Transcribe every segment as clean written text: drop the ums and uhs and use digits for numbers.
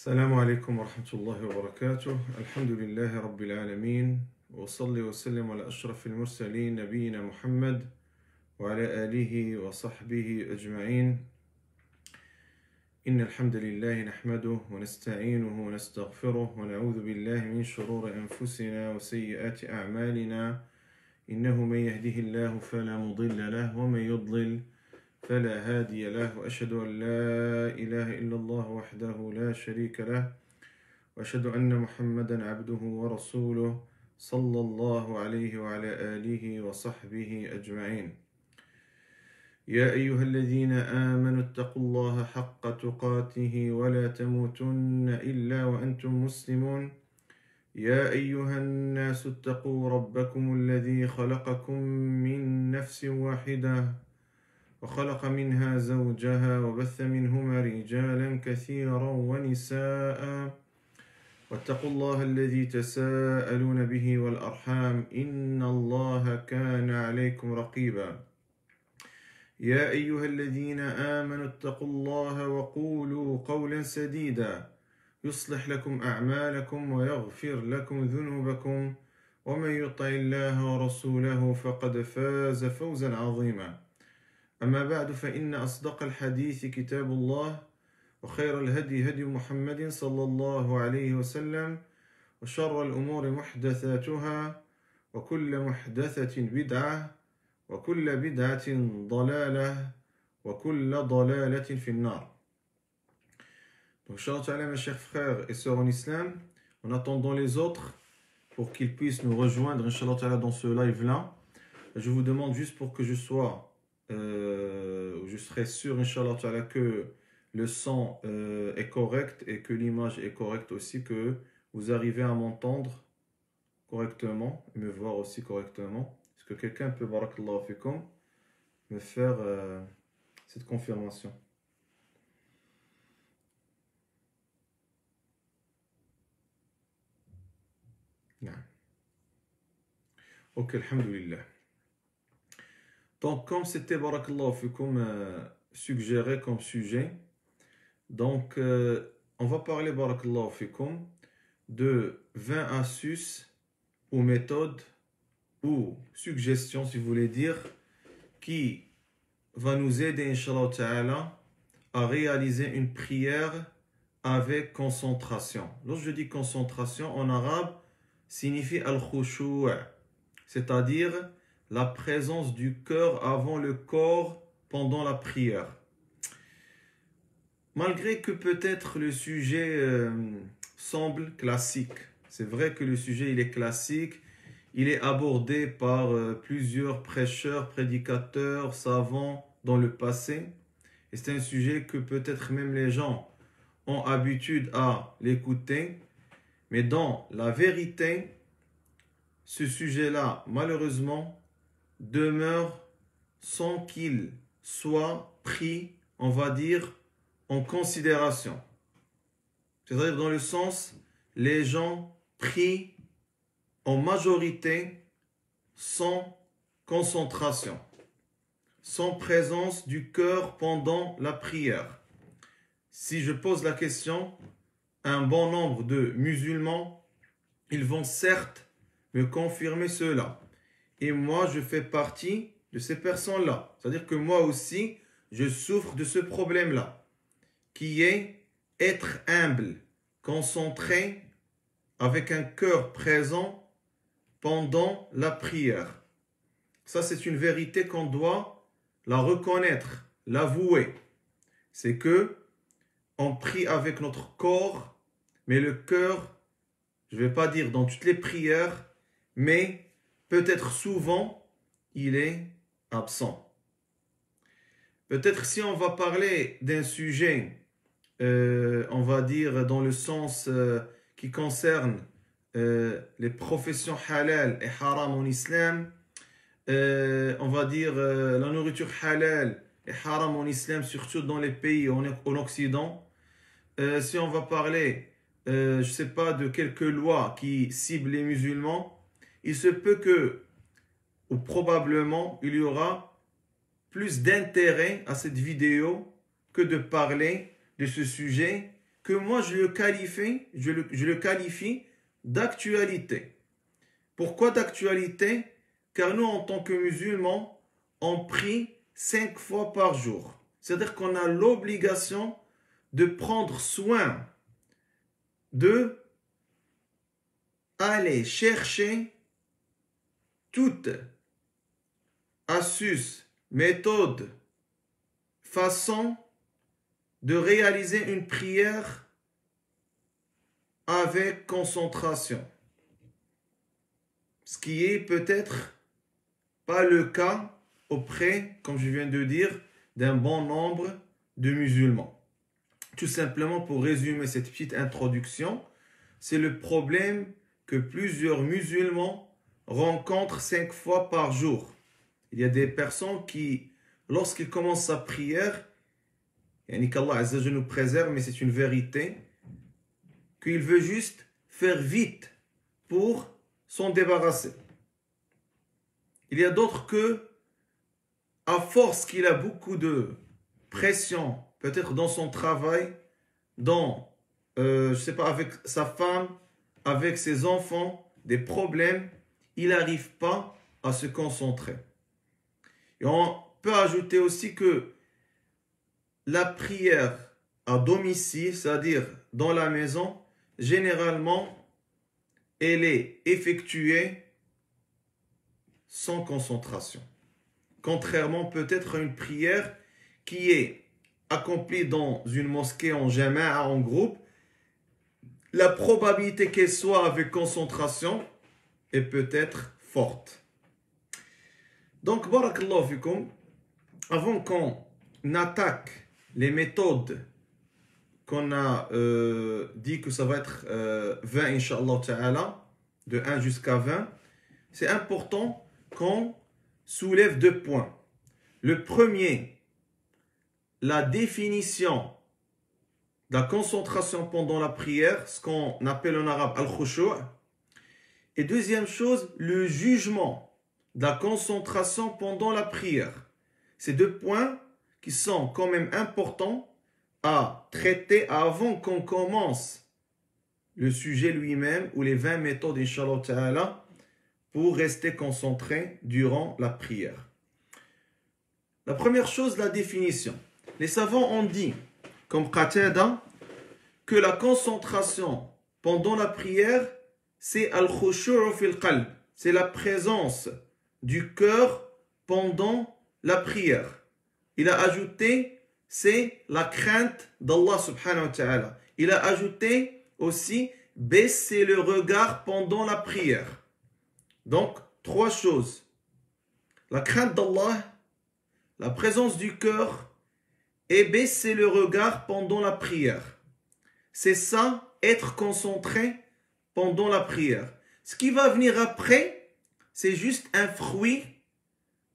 السلام عليكم ورحمة الله وبركاته. الحمد لله رب العالمين، وصلي وسلم على أشرف المرسلين نبينا محمد وعلى آله وصحبه أجمعين. إن الحمد لله نحمده ونستعينه ونستغفره ونعوذ بالله من شرور أنفسنا وسيئات أعمالنا، إنه من يهده الله فلا مضل له ومن يضلل فلا هادي له، وأشهد أن لا إله إلا الله وحده لا شريك له، وأشهد أن محمدا عبده ورسوله صلى الله عليه وعلى آله وصحبه أجمعين. يا أيها الذين آمنوا اتقوا الله حق تقاته ولا تموتن إلا وأنتم مسلمون. يا أيها الناس اتقوا ربكم الذي خلقكم من نفس واحدة وخلق منها زوجها وبث منهما رجالا كثيرا ونساء، واتقوا الله الذي تساءلون به والأرحام إن الله كان عليكم رقيبا. يا أيها الذين آمنوا اتقوا الله وقولوا قولا سديدا يصلح لكم أعمالكم ويغفر لكم ذنوبكم، ومن يطع الله ورسوله فقد فاز فوزا عظيما. أما بعد، فإن أصدق الحديث كتاب الله، وخير الهدي هدي محمد صلى الله عليه وسلم، وشر الأمور محدثاتها، وكل محدثة بدعة، وكل بدعة ضلالة، وكل ضلالة في النار. Donc, Inch'Allah, mes chers frères et sœurs en islam, en attendant les autres pour qu'ils puissent nous rejoindre, Inch'Allah, dans ce live-là, je vous demande juste pour que je serai sûr, Inch'Allah, que le son est correct et que l'image est correcte aussi, que vous arrivez à m'entendre correctement et me voir aussi correctement. Est-ce que quelqu'un peut, barakallahu fikum, me faire cette confirmation? Non. Ok, alhamdulillah. Donc, comme c'était, barakallahu fikum, suggéré comme sujet, donc on va parler, barakallahu fikum, de 20 astuces ou méthodes ou suggestions, si vous voulez dire, qui va nous aider, Inch'Allah Ta'ala, à réaliser une prière avec concentration. Lorsque je dis concentration, en arabe, signifie al-khushu', c'est-à-dire la présence du cœur avant le corps pendant la prière. Malgré que peut-être le sujet semble classique, c'est vrai que le sujet il est classique, il est abordé par plusieurs prêcheurs, prédicateurs, savants dans le passé, et c'est un sujet que peut-être même les gens ont habitude à l'écouter, mais dans la vérité, ce sujet-là, malheureusement, demeure sans qu'il soit pris, on va dire, en considération. C'est-à-dire dans le sens, les gens prient en majorité sans concentration, sans présence du cœur pendant la prière. Si je pose la question, un bon nombre de musulmans, ils vont certes me confirmer cela. Et moi, je fais partie de ces personnes-là. C'est-à-dire que moi aussi, je souffre de ce problème-là, qui est être humble, concentré, avec un cœur présent pendant la prière. Ça, c'est une vérité qu'on doit la reconnaître, l'avouer. C'est que on prie avec notre corps, mais le cœur, je ne vais pas dire dans toutes les prières, mais peut-être souvent, il est absent. Peut-être si on va parler d'un sujet, on va dire dans le sens qui concerne les professions halal et haram en islam, on va dire la nourriture halal et haram en islam, surtout dans les pays en Occident. Si on va parler, je ne sais pas, de quelques lois qui ciblent les musulmans, il se peut que, ou probablement, il y aura plus d'intérêt à cette vidéo que de parler de ce sujet que moi je le qualifie d'actualité. Pourquoi d'actualité? Car nous, en tant que musulmans, on prie 5 fois par jour. C'est-à-dire qu'on a l'obligation de prendre soin de aller chercher toute astuce, méthode, façon de réaliser une prière avec concentration. Ce qui est peut-être pas le cas auprès, comme je viens de dire, d'un bon nombre de musulmans. Tout simplement pour résumer cette petite introduction, c'est le problème que plusieurs musulmans rencontrent 5 fois par jour. Il y a des personnes qui, lorsqu'ils commencent sa prière, qu'Allah Azza wa Jalla nous préserve, mais c'est une vérité, qu'il veut juste faire vite pour s'en débarrasser. Il y a d'autres que, à force qu'il a beaucoup de pression, peut-être dans son travail, je sais pas, avec sa femme, avec ses enfants, des problèmes, il n'arrive pas à se concentrer. Et on peut ajouter aussi que la prière à domicile, c'est-à-dire dans la maison, généralement, elle est effectuée sans concentration. Contrairement peut-être à une prière qui est accomplie dans une mosquée en jama'a, en groupe, la probabilité qu'elle soit avec concentration est peut-être forte. Donc, barakallahu fikum, avant qu'on attaque les méthodes qu'on a dit que ça va être 20, Inch'Allah ta'ala, de 1 jusqu'à 20, c'est important qu'on soulève 2 points. Le premier, la définition de la concentration pendant la prière, ce qu'on appelle en arabe al-khushu'. Et deuxième chose, le jugement de la concentration pendant la prière. Ces 2 points qui sont quand même importants à traiter avant qu'on commence le sujet lui-même ou les 20 méthodes, Inch'Allah ta'ala, pour rester concentré durant la prière. La première chose, la définition. Les savants ont dit, comme Qatada, que la concentration pendant la prière, c'est al-khushu' fil qalb, c'est la présence du cœur pendant la prière. Il a ajouté, c'est la crainte d'Allah subhanahu wa ta'ala. Il a ajouté aussi, baisser le regard pendant la prière. Donc, 3 choses. La crainte d'Allah, la présence du cœur et baisser le regard pendant la prière. C'est ça, être concentré pendant la prière. Ce qui va venir après, c'est juste un fruit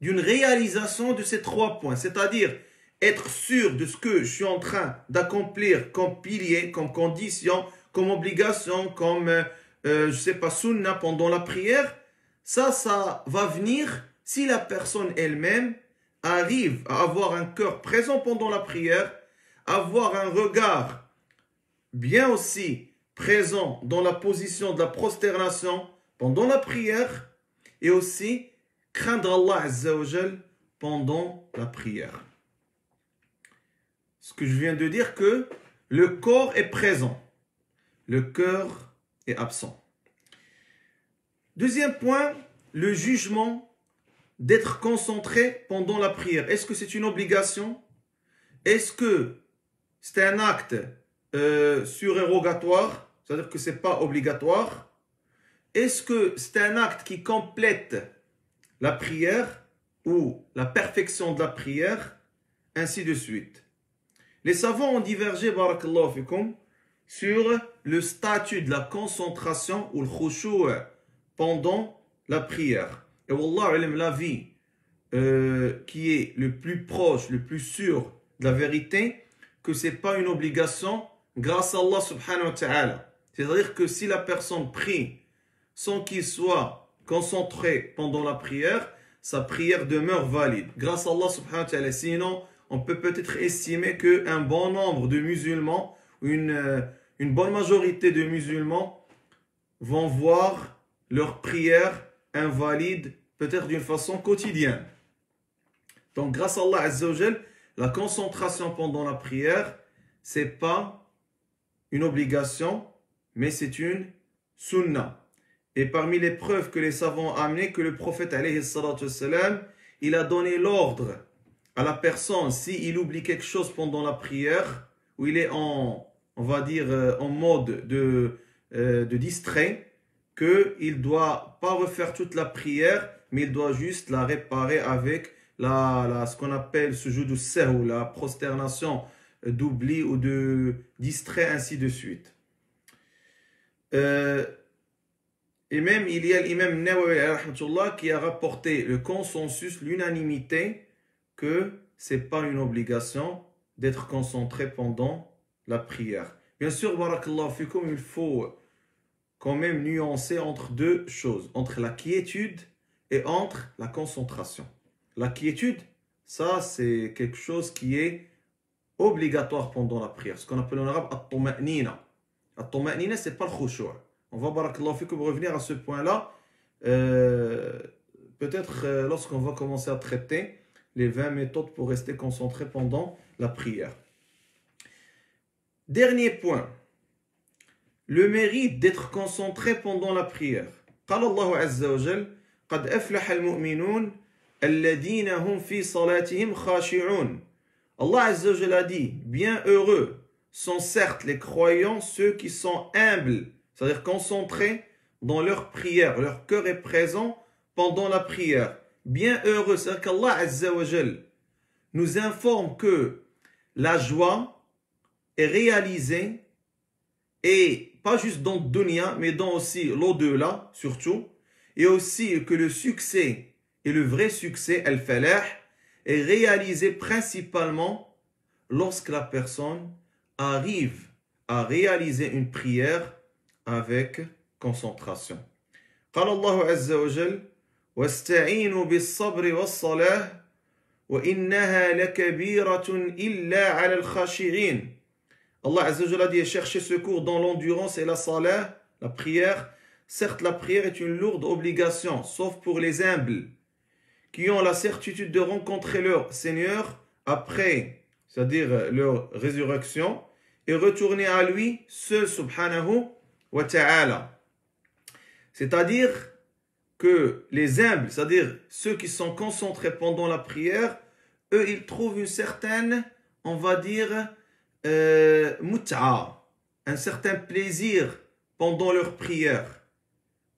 d'une réalisation de ces 3 points. C'est-à-dire, être sûr de ce que je suis en train d'accomplir comme pilier, comme condition, comme obligation, comme, je sais pas, sunnah pendant la prière. Ça va venir si la personne elle-même arrive à avoir un cœur présent pendant la prière, avoir un regard bien aussi présent dans la position de la prosternation pendant la prière et aussi craindre Allah Azza wa Jal pendant la prière. Ce que je viens de dire que le corps est présent, le cœur est absent. Deuxième point, le jugement d'être concentré pendant la prière. Est-ce que c'est une obligation? Est-ce que c'est un acte surérogatoire? C'est-à-dire que ce n'est pas obligatoire? Est-ce que c'est un acte qui complète la prière ou la perfection de la prière? Ainsi de suite. Les savants ont divergé, barakallahu fikum, sur le statut de la concentration ou le khushu' pendant la prière. Et wallah alam, l'avis qui est le plus proche, le plus sûr de la vérité, que ce n'est pas une obligation grâce à Allah subhanahu wa ta'ala. C'est-à-dire que si la personne prie sans qu'il soit concentré pendant la prière, sa prière demeure valide. Grâce à Allah subhanahu wa ta'ala. Sinon, on peut peut-être estimer qu'un bon nombre de musulmans une bonne majorité de musulmans vont voir leur prière invalide, peut-être d'une façon quotidienne. Donc, grâce à Allah Azza wa Jal, la concentration pendant la prière, c'est pas une obligation, mais c'est une sunna. Et parmi les preuves que les savants ont amenées, que le prophète alayhi salatu wassalam, il a donné l'ordre à la personne, s'il oublie quelque chose pendant la prière, où il est on va dire, en mode de distrait, qu'il ne doit pas refaire toute la prière, mais il doit juste la réparer avec ce qu'on appelle sujoud sahou, la prosternation d'oubli ou de distrait, ainsi de suite. Et même, il y a l'imam Nawawi qui a rapporté le consensus, l'unanimité, que ce n'est pas une obligation d'être concentré pendant la prière. Bien sûr, barakallahu fikum, il faut quand même nuancer entre deux choses, entre la quiétude et entre la concentration. La quiétude, ça c'est quelque chose qui est obligatoire pendant la prière, ce qu'on appelle en arabe at-tuma'nina. At-tuma'nina, c'est pas le khushu'. On va, barakallahu fikum, revenir à ce point-là, peut-être lorsqu'on va commencer à traiter les 20 méthodes pour rester concentré pendant la prière. Dernier point, le mérite d'être concentré pendant la prière. قال الله عز وجل قد أفلح المؤمنون الذين هم في صلاتهم خاشعون. Allah Azza wa Jal a dit, bien heureux sont certes les croyants, ceux qui sont humbles, c'est-à-dire concentrés dans leur prière, leur cœur est présent pendant la prière. Bien heureux, c'est-à-dire qu'Allah Azza wa Jal nous informe que la joie est réalisée, et pas juste dans le dunya, mais dans aussi l'au-delà, surtout, et aussi que le succès, et le vrai succès, al-falah, est réalisé principalement lorsque la personne arrive à réaliser une prière avec concentration. قال الله عز وجل واستعينوا بالصبر والصلاة وإنها لكبيرة إلا على الخاشعين. Allah Azza wa Jalla dit chercher secours dans l'endurance et la salah, la prière. Certes, la prière est une lourde obligation, sauf pour les humbles, qui ont la certitude de rencontrer leur Seigneur après, c'est-à-dire leur résurrection, et retourner à lui, seul subhanahu wa ta'ala. C'est-à-dire que les humbles, c'est-à-dire ceux qui sont concentrés pendant la prière, eux, ils trouvent une certaine, on va dire, mut'a, un certain plaisir pendant leur prière.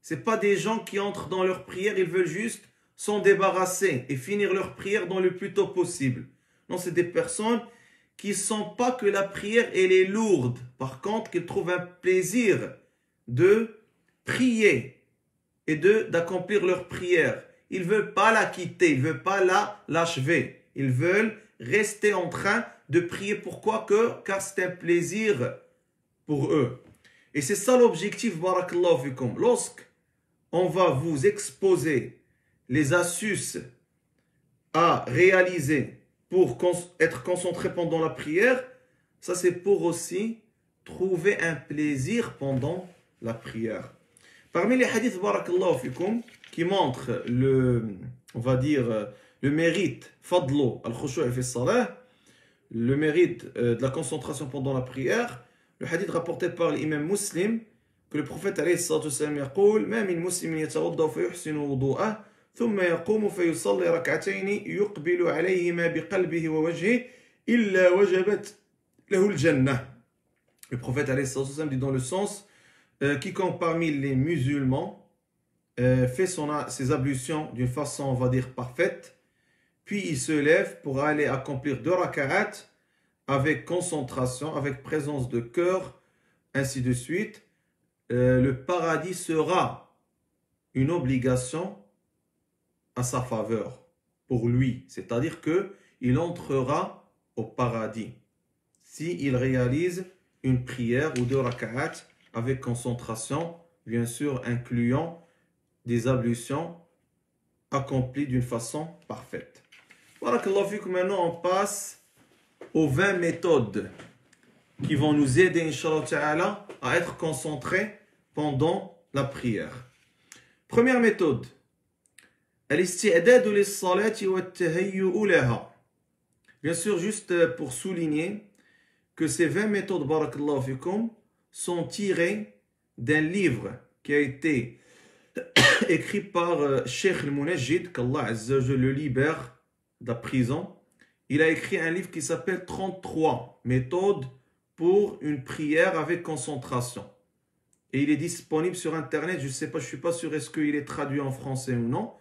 Ce n'est pas des gens qui entrent dans leur prière, ils veulent juste s'en débarrasser et finir leur prière dans le plus tôt possible. Non, c'est des personnes qui ne sentent pas que la prière, elle est lourde. Par contre, qu'ils trouvent un plaisir de prier et d'accomplir leur prière. Ils ne veulent pas la quitter, ils ne veulent pas l'achever. Ils veulent rester en train de prier. Pourquoi? Car c'est un plaisir pour eux. Et c'est ça l'objectif, barakallahu fikum. Lorsqu'on va vous exposer les astuces à réaliser pour être concentré pendant la prière, ça c'est pour aussi trouver un plaisir pendant la prière. Parmi les hadiths, barakallahu fikum, qui montrent on va dire, le mérite, fadlo, al-khushu' fi salah, le mérite de la concentration pendant la prière, le hadith rapporté par l'imam Muslim, que le prophète alayhi salatu wassalam يقول ما من مسلم يتوضأ فيحسن وضوءه ثم يقوم فيصلي ركعتين يقبل عليهما بقلبه ووجهه إلا وجبت له الجنة. Le prophète alayhi salatu wassalam dit dans le sens quiconque parmi les musulmans fait ses ablutions d'une façon, on va dire, parfaite, puis il se lève pour aller accomplir 2 raka'at avec concentration, avec présence de cœur, ainsi de suite, le paradis sera une obligation à sa faveur, pour lui. C'est-à-dire qu'il entrera au paradis s'il réalise une prière ou 2 raka'at avec concentration, bien sûr incluant des ablutions accomplies d'une façon parfaite. Barakallahu fikum, maintenant on passe aux 20 méthodes qui vont nous aider, Inch'Allah Ta'ala, à être concentrés pendant la prière. Première méthode. Bien sûr, juste pour souligner que ces 20 méthodes, barakallahu fikum, sont tirées d'un livre qui a été écrit par Cheikh al-Munajjid, qu'Allah Azza wa Jalla le libère de la prison. Il a écrit un livre qui s'appelle 33 méthodes pour une prière avec concentration. Et il est disponible sur Internet. Je ne sais pas, je ne suis pas sûr est-ce qu'il est traduit en français ou non.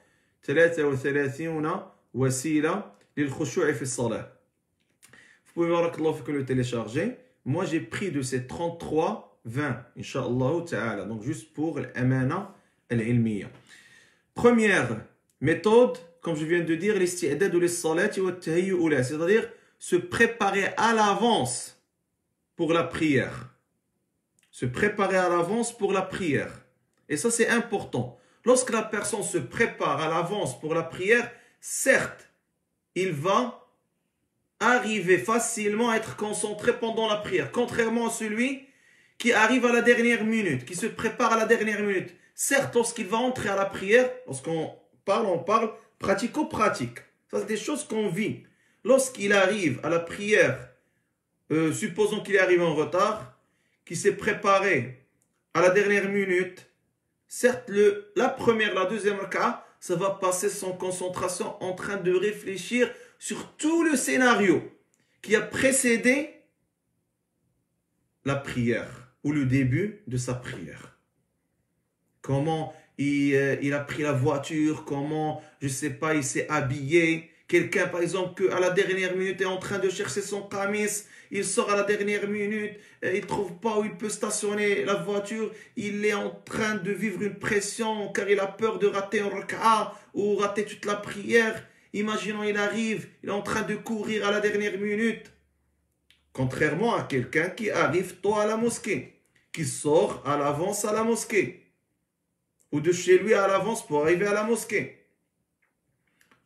33 wasila lil khushu'i fi salat. Vous pouvez voir que le télécharger. Moi, j'ai pris de ces 33, 20, Inch'Allah Ta'ala. Donc, juste pour l'amana al-ilmiya. Première méthode, comme je viens de dire, l'isti'dad lis-salati wa at-tahayyu laha, c'est-à-dire se préparer à l'avance pour la prière. Se préparer à l'avance pour la prière. Et ça, c'est important. Lorsque la personne se prépare à l'avance pour la prière, certes, il va arriver facilement à être concentré pendant la prière. Contrairement à celui qui arrive à la dernière minute, qui se prépare à la dernière minute. Certes, lorsqu'il va entrer à la prière, lorsqu'on parle, on parle pratico-pratique. Ça, c'est des choses qu'on vit. Lorsqu'il arrive à la prière, supposons qu'il arrive en retard, qu'il s'est préparé à la dernière minute, certes, la première, la deuxième cas, ça va passer son concentration en train de réfléchir sur tout le scénario qui a précédé la prière ou le début de sa prière. Comment il a pris la voiture, comment, je ne sais pas, il s'est habillé. Quelqu'un, par exemple, qu'à la dernière minute est en train de chercher son kamis, il sort à la dernière minute, il ne trouve pas où il peut stationner la voiture, il est en train de vivre une pression car il a peur de rater un raka'a ou rater toute la prière. Imaginons, il arrive, il est en train de courir à la dernière minute. Contrairement à quelqu'un qui arrive tôt à la mosquée, qui sort à l'avance à la mosquée, ou de chez lui à l'avance pour arriver à la mosquée.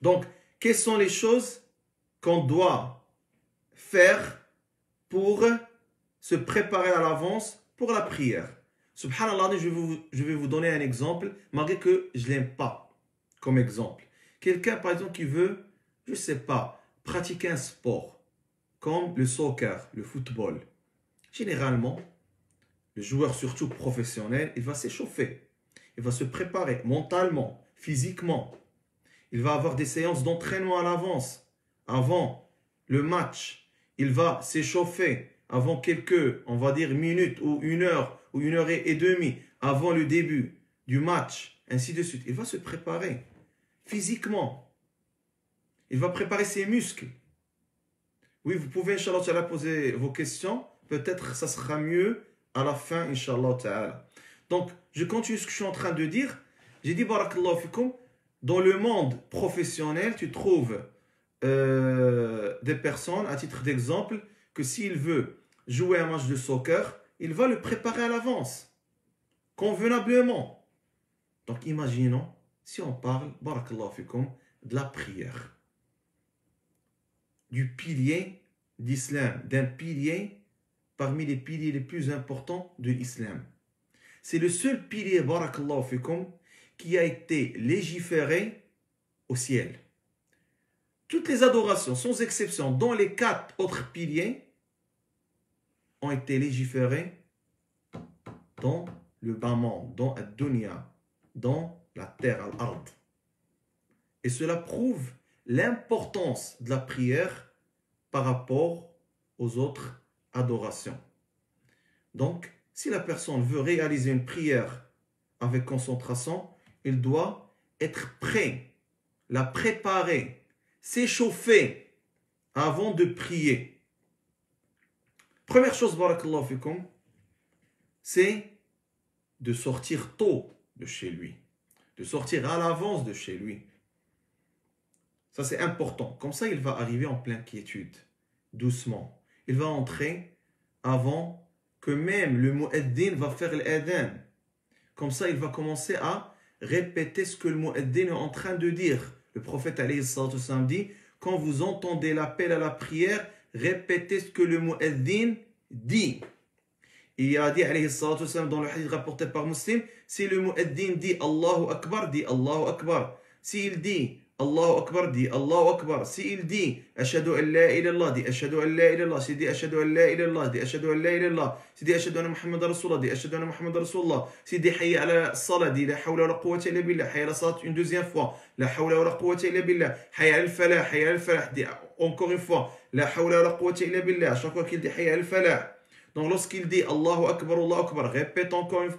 Donc, quelles sont les choses qu'on doit faire pour se préparer à l'avance pour la prière? Subhanallah, je vais vous donner un exemple, malgré que je ne l'aime pas comme exemple. Quelqu'un, par exemple, qui veut, je ne sais pas, pratiquer un sport, comme le soccer, le football. Généralement, le joueur, surtout professionnel, il va s'échauffer. Il va se préparer mentalement, physiquement. Il va avoir des séances d'entraînement à l'avance. Avant le match, il va s'échauffer avant quelques, on va dire, minutes ou 1 heure et demie avant le début du match, ainsi de suite. Il va se préparer physiquement. Il va préparer ses muscles. Oui, vous pouvez, Inch'Allah, poser vos questions. Peut-être ça sera mieux à la fin, Inch'Allah Ta'ala. Donc, je continue ce que je suis en train de dire. J'ai dit, barakallahu fikum, dans le monde professionnel, tu trouves des personnes, à titre d'exemple, que s'il veut jouer un match de soccer, il va le préparer à l'avance, convenablement. Donc, imaginons, si on parle, barakallahu fikum, de la prière, du pilier d'islam, d'un pilier parmi les piliers les plus importants de l'islam. C'est le seul pilier, barakallahu fikum, qui a été légiféré au ciel. Toutes les adorations, sans exception, dont les 4 autres piliers, ont été légiférées dans le bas monde, dans ad-dunya, dans la terre, al-ard. Et cela prouve l'importance de la prière par rapport aux autres adorations. Donc, si la personne veut réaliser une prière avec concentration, il doit être prêt, la préparer, s'échauffer avant de prier. Première chose, barakallahu fikum, c'est de sortir tôt de chez lui, de sortir à l'avance de chez lui. Ça, c'est important. Comme ça, il va arriver en pleine quiétude, doucement. Il va entrer avant que même le mu'addin va faire l'adhan. Comme ça, il va commencer à répéter ce que le mu'addin est en train de dire. Le prophète alayhi salatu wassalam dit, quand vous entendez l'appel à la prière, répétez ce que le mu'addin dit. Il a dit, alayhi salatu wassalam, dans le hadith rapporté par Muslim, si le mu'addin dit Allahu Akbar, dit Allahu Akbar. S'il dit Allahu Akbar, dit Allahu Akbar. S'il dit Ashhadu an la ilallah, dit Ashhadu an la ilallah. S'il dit Ashhadu an la ilallah, dit Ashhadu an la ilallah. S'il dit Ashhadu anna Muhammad Rasulullah, dit Ashhadu anna Muhammad Rasulullah. S'il dit Hayya ala salat, dit La hawla wa la quwwata illa billah. Hayya ala salat une deuxième fois. La hawla wa la quwwata illa billah. Hayya al falah, Hayya al falah. Dit encore une fois. La hawla wa la quwwata illa billah. À chaque fois qu'il dit Hayya al falah. Donc lorsqu'il dit Allahu Akbar, répète encore une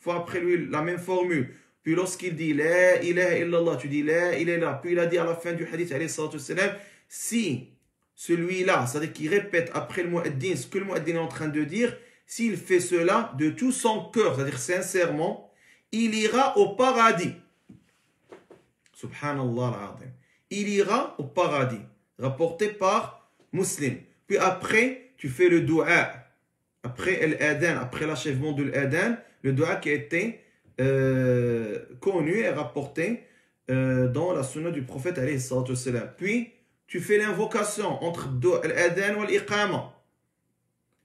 fois après lui la même formule. Puis lorsqu'il dit La ilaha illallah, tu dis La ilaha illallah. Puis il a dit à la fin du hadith, alayhi salatu wassalam, si celui-là, c'est-à-dire qu'il répète après le mu'addin ce que le mu'addin est en train de dire, s'il fait cela de tout son cœur, c'est-à-dire sincèrement, il ira au paradis. Subhanallah al-azim. Il ira au paradis. Rapporté par Muslim. Puis après, tu fais le dua. Après l'adhan, après l'achèvement de l'adhan, le dua qui a été connu et rapporté dans la sunna du prophète alayhi salatu wassalam. Puis tu fais l'invocation entre l'adhan et l'iqama,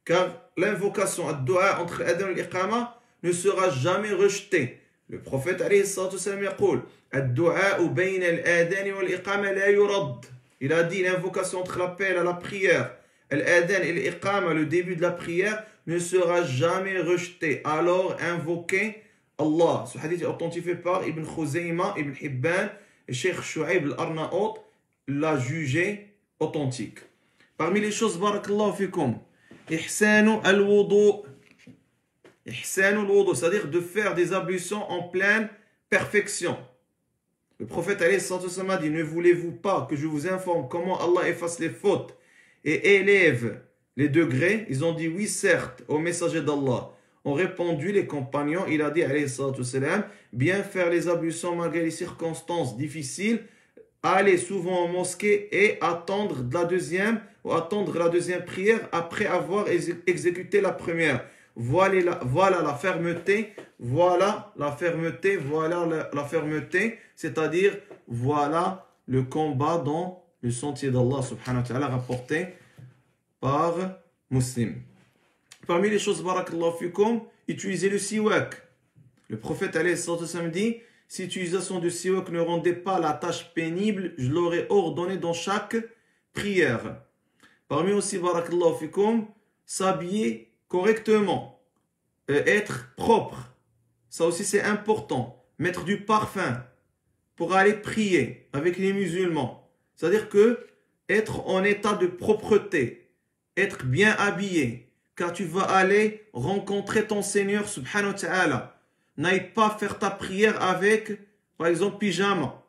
car l'invocation ad-dua entre l'adhan et l'iqama ne sera jamais rejetée. Le prophète alayhi salatu wassalam yaqul ad-dua bayna al-adhan wa l'iqama la yurad. Il a dit l'invocation entre l'appel à la prière, l'adhan et l'iqama, le début de la prière, ne sera jamais rejeté. Alors invoquez Allah. Ce hadith est authentifié par Ibn Khuzayma, Ibn Hibban et Sheikh Shu'aib al-Arnaout l'a jugé authentique. Parmi les choses, barakallahu fikum, ihsanu al-wudu. Ihsanu al-wudu, c'est-à-dire de faire des ablutions en pleine perfection. Le prophète alayhi salatu wassalam a dit, ne voulez-vous pas que je vous informe comment Allah efface les fautes et élève les degrés? Ils ont dit oui, certes, au messager d'Allah. Ont répondu les compagnons, il a dit, alayhi salatu wassalam, bien faire les ablutions malgré les circonstances difficiles, aller souvent en mosquée et attendre la deuxième prière après avoir exécuté la première. Voilà la fermeté, c'est-à-dire voilà le combat dans le sentier d'Allah subhanahu wa ta'ala rapporté par Muslim. Parmi les choses, barakallahu fikum, utiliser le siwak. Le prophète alayhi salatu wassalam dit, si l'utilisation du siwak ne rendait pas la tâche pénible, je l'aurais ordonné dans chaque prière. Parmi aussi, barakallahu fikum, s'habiller correctement, être propre. Ça aussi c'est important. Mettre du parfum pour aller prier avec les musulmans. C'est-à-dire que être en état de propreté, être bien habillé, car tu vas aller rencontrer ton Seigneur subhanahu wa ta'ala. N'aille pas faire ta prière avec, par exemple, pyjama,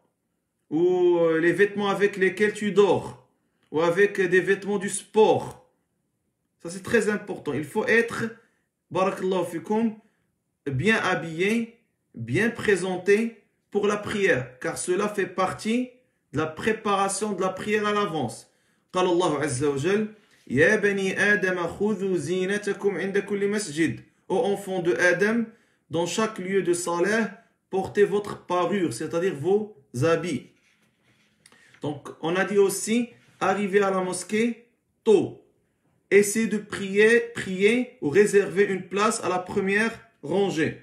ou les vêtements avec lesquels tu dors, ou avec des vêtements du sport. Ça c'est très important. Il faut être, barakallahu fikum, bien habillé, bien présenté pour la prière, car cela fait partie de la préparation de la prière à l'avance. قال الله عز وجل يا بني آدم خذوا زينتكم عند كل مسجد. Ô enfants de Adam, dans chaque lieu de salat, portez votre parure, c'est-à-dire vos habits. Donc, on a dit aussi, arrivez à la mosquée tôt. Essayez de prier ou réserver une place à la première rangée.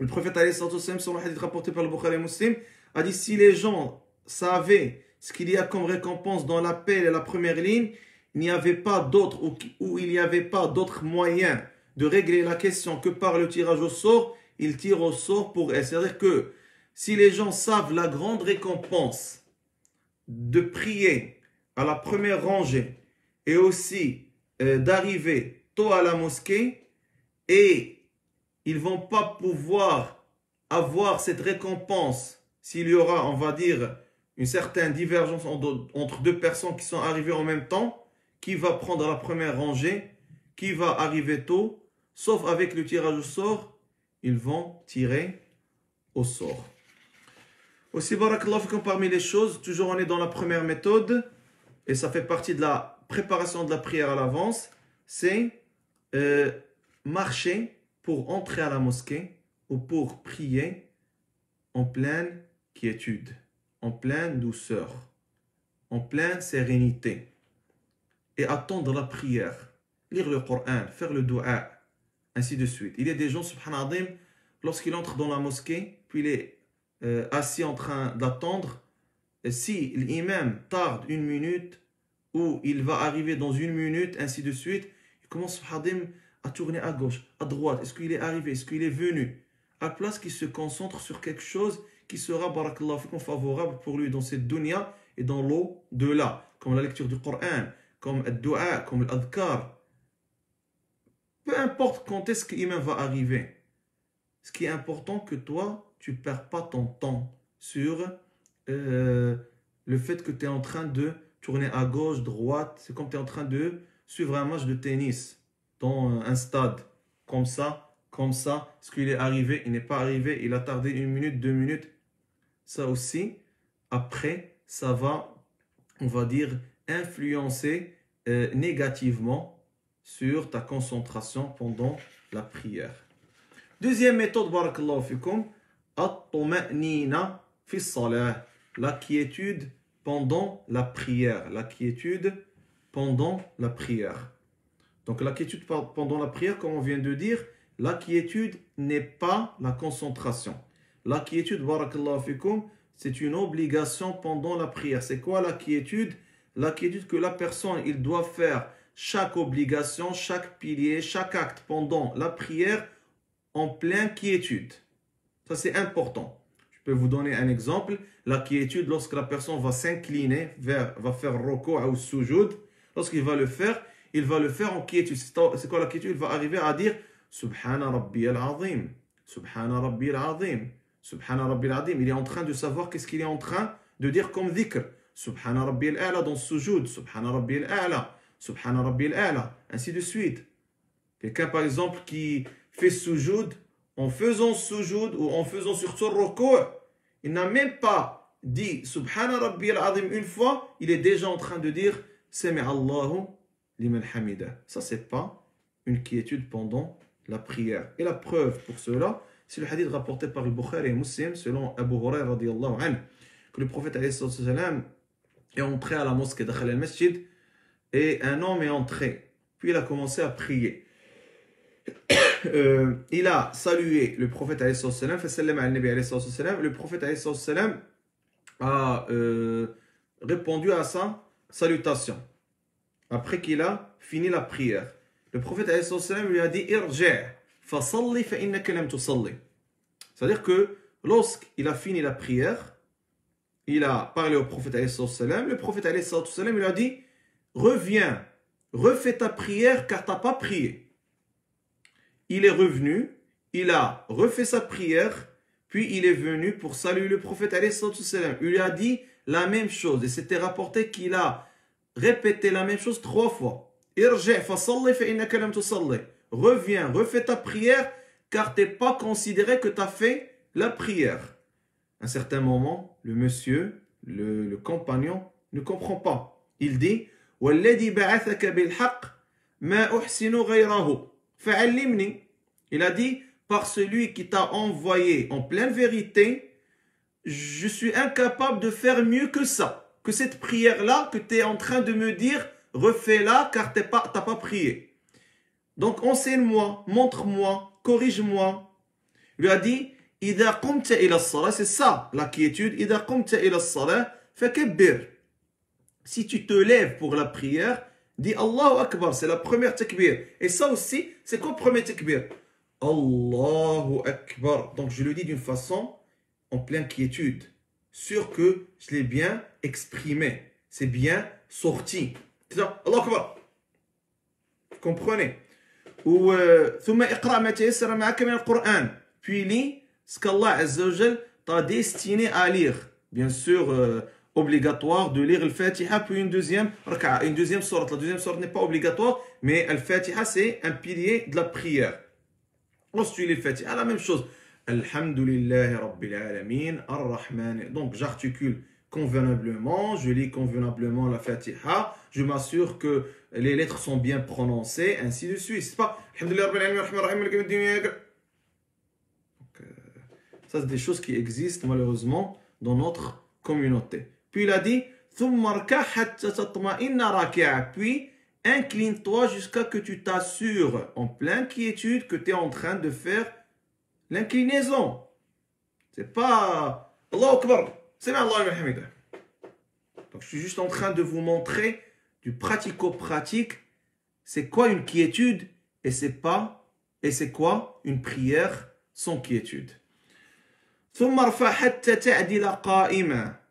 Le prophète alayhi salatu wassalam, sur le hadith rapporté par le Bukhari et Muslim, a dit, si les gens savaient ce qu'il y a comme récompense dans l'appel et la première ligne, il n'y avait pas d'autre ou il n'y avait pas d'autre moyen de régler la question que par le tirage au sort, ils tirent au sort pour eux. C'est-à-dire que si les gens savent la grande récompense de prier à la première rangée et aussi d'arriver tôt à la mosquée, et ils ne vont pas pouvoir avoir cette récompense s'il y aura, on va dire, une certaine divergence entre deux personnes qui sont arrivées en même temps, qui va prendre la première rangée, qui va arriver tôt, sauf avec le tirage au sort, ils vont tirer au sort. Aussi, barakallahu fikum, parmi les choses, toujours on est dans la première méthode, et ça fait partie de la préparation de la prière à l'avance, c'est marcher pour entrer à la mosquée ou pour prier en pleine quiétude, en pleine douceur, en pleine sérénité, et attendre la prière. lire le Coran, faire le dua, ainsi de suite. Il y a des gens, subhanallah, lorsqu'il entre dans la mosquée, puis il est assis en train d'attendre, si l'imam tarde 1 minute, ou il va arriver dans 1 minute, ainsi de suite, il commence, subhanallah, à tourner à gauche, à droite. Est-ce qu'il est arrivé? Est-ce qu'il est venu? À la place qu'il se concentre sur quelque chose qui sera, barakallahu fikum, favorable pour lui dans cette dunya et dans l'au-delà, comme la lecture du Coran, comme le dua, comme l'adhkar. Peu importe quand est-ce que l'imam va arriver. Ce qui est important que toi, tu ne perds pas ton temps sur le fait que tu es en train de tourner à gauche, droite. C'est comme tu es en train de suivre un match de tennis dans un stade. Comme ça. Est-ce qu'il est arrivé? Il n'est pas arrivé. Il a tardé 1 minute, 2 minutes. Ça aussi, après, ça va, on va dire, influencer négativement sur ta concentration pendant la prière. Deuxième méthode, barakallahu fikum, at-tuma'nina fi salah, la quiétude pendant la prière. La quiétude pendant la prière. Donc la quiétude pendant la prière, comme on vient de dire, la quiétude n'est pas la concentration. La quiétude, barakallahu fikum, c'est une obligation pendant la prière. C'est quoi la quiétude? La quiétude que la personne, il doit faire chaque obligation, chaque pilier, chaque acte pendant la prière en pleine quiétude. Ça, c'est important. Je peux vous donner un exemple. La quiétude, lorsque la personne va s'incliner, va faire roko ou sujoud, lorsqu'il va le faire en quiétude. C'est quoi la quiétude? Il va arriver à dire Subhana Rabbi al-Azim, Subhana Rabbi al-Azim, Subhana Rabbi al-Azim. Il est en train de savoir qu'est-ce qu'il est en train de dire comme dhikr. Subhana Rabbi al-A'la dans sujoud, Subhana Rabbi al-A'la, Subhana Rabbi al-A'la, ainsi de suite. Quelqu'un par exemple qui fait sujoud, en faisant sujoud ou en faisant surtout roko, il n'a même pas dit Subhana Rabbi al-Azim une fois, il est déjà en train de dire Sami Allahu liman hamida. Ça, c'est pas une quiétude pendant la prière. Et la preuve pour cela, c'est le hadith rapporté par le Bukhari et Muslim, selon Abu Hurairah radiyallahu anhu, que le prophète alayhi salam est entré à la mosquée dakhal al-masjid et un homme est entré. Puis il a commencé à prier. Il a salué le prophète alayhi salam, le prophète alayhi salam a répondu à sa salutation. Après qu'il a fini la prière, le prophète alayhi salam lui a dit irji' fa salli fa innaka lam tusalli. C'est-à-dire que lorsqu'il a fini la prière, il a parlé au prophète alayhi salam, le prophète alayhi salam lui a dit reviens, refais ta prière car tu n'as pas prié. Il est revenu, il a refait sa prière, puis il est venu pour saluer le prophète alayhi salam. Il lui a dit la même chose et c'était rapporté qu'il a répété la même chose 3 fois. Irji' fa salli fa innaka lam tusalli. Reviens, refais ta prière car tu n'es pas considéré que tu as fait la prière. À un certain moment, le monsieur, le compagnon, ne comprend pas. Il dit Walladhi ba'athaka bil haqq ma uhsinu ghayrahu fa'allimni. Il a dit par celui qui t'a envoyé en pleine vérité, je suis incapable de faire mieux que ça. Que cette prière-là que tu es en train de me dire, refais-la car tu n'as pas prié. Donc enseigne-moi, montre-moi, corrige-moi. Il lui a dit إذا قمت إلى الصلاة, c'est ça la quiétude. إذا قمت إلى الصلاة فكبر. Si tu te lèves pour la prière, dis Allahu Akbar, c'est la première takbir. Et ça aussi, c'est quoi le premier takbir? Allahu Akbar. Donc je le dis d'une façon en pleine quiétude, sûr que je l'ai bien exprimé, c'est bien sorti. C'est ça, Allahu Akbar. Vous comprenez? Ou ثم اقرأ ما تيسر معك من القرآن. Puis lis ce qu'Allah Azza wa Jal t'a destiné à lire. Bien sûr, obligatoire de lire le Fatiha, puis une deuxième raka'a, une deuxième sourate. La deuxième sourate n'est pas obligatoire, mais le Fatiha, c'est un pilier de la prière. Lorsque tu lis le Fatiha, la même chose. Alhamdulillahi Rabbil Alamin, Ar-Rahman. Donc, j'articule convenablement, je lis convenablement la Fatiha, je m'assure que les lettres sont bien prononcées, ainsi de suite. C'est pas Alhamdulillahi Rabbil Alamin, Ar-Rahman, Ar-Rahim. Ça, c'est des choses qui existent malheureusement dans notre communauté. Puis il a dit puis incline-toi jusqu'à ce que tu t'assures en pleine quiétude que tu es en train de faire l'inclinaison. C'est pas Allahu Akbar, c'est Allahu Hamida. Donc je suis juste en train de vous montrer du pratico-pratique, c'est quoi une quiétude et c'est quoi une prière sans quiétude.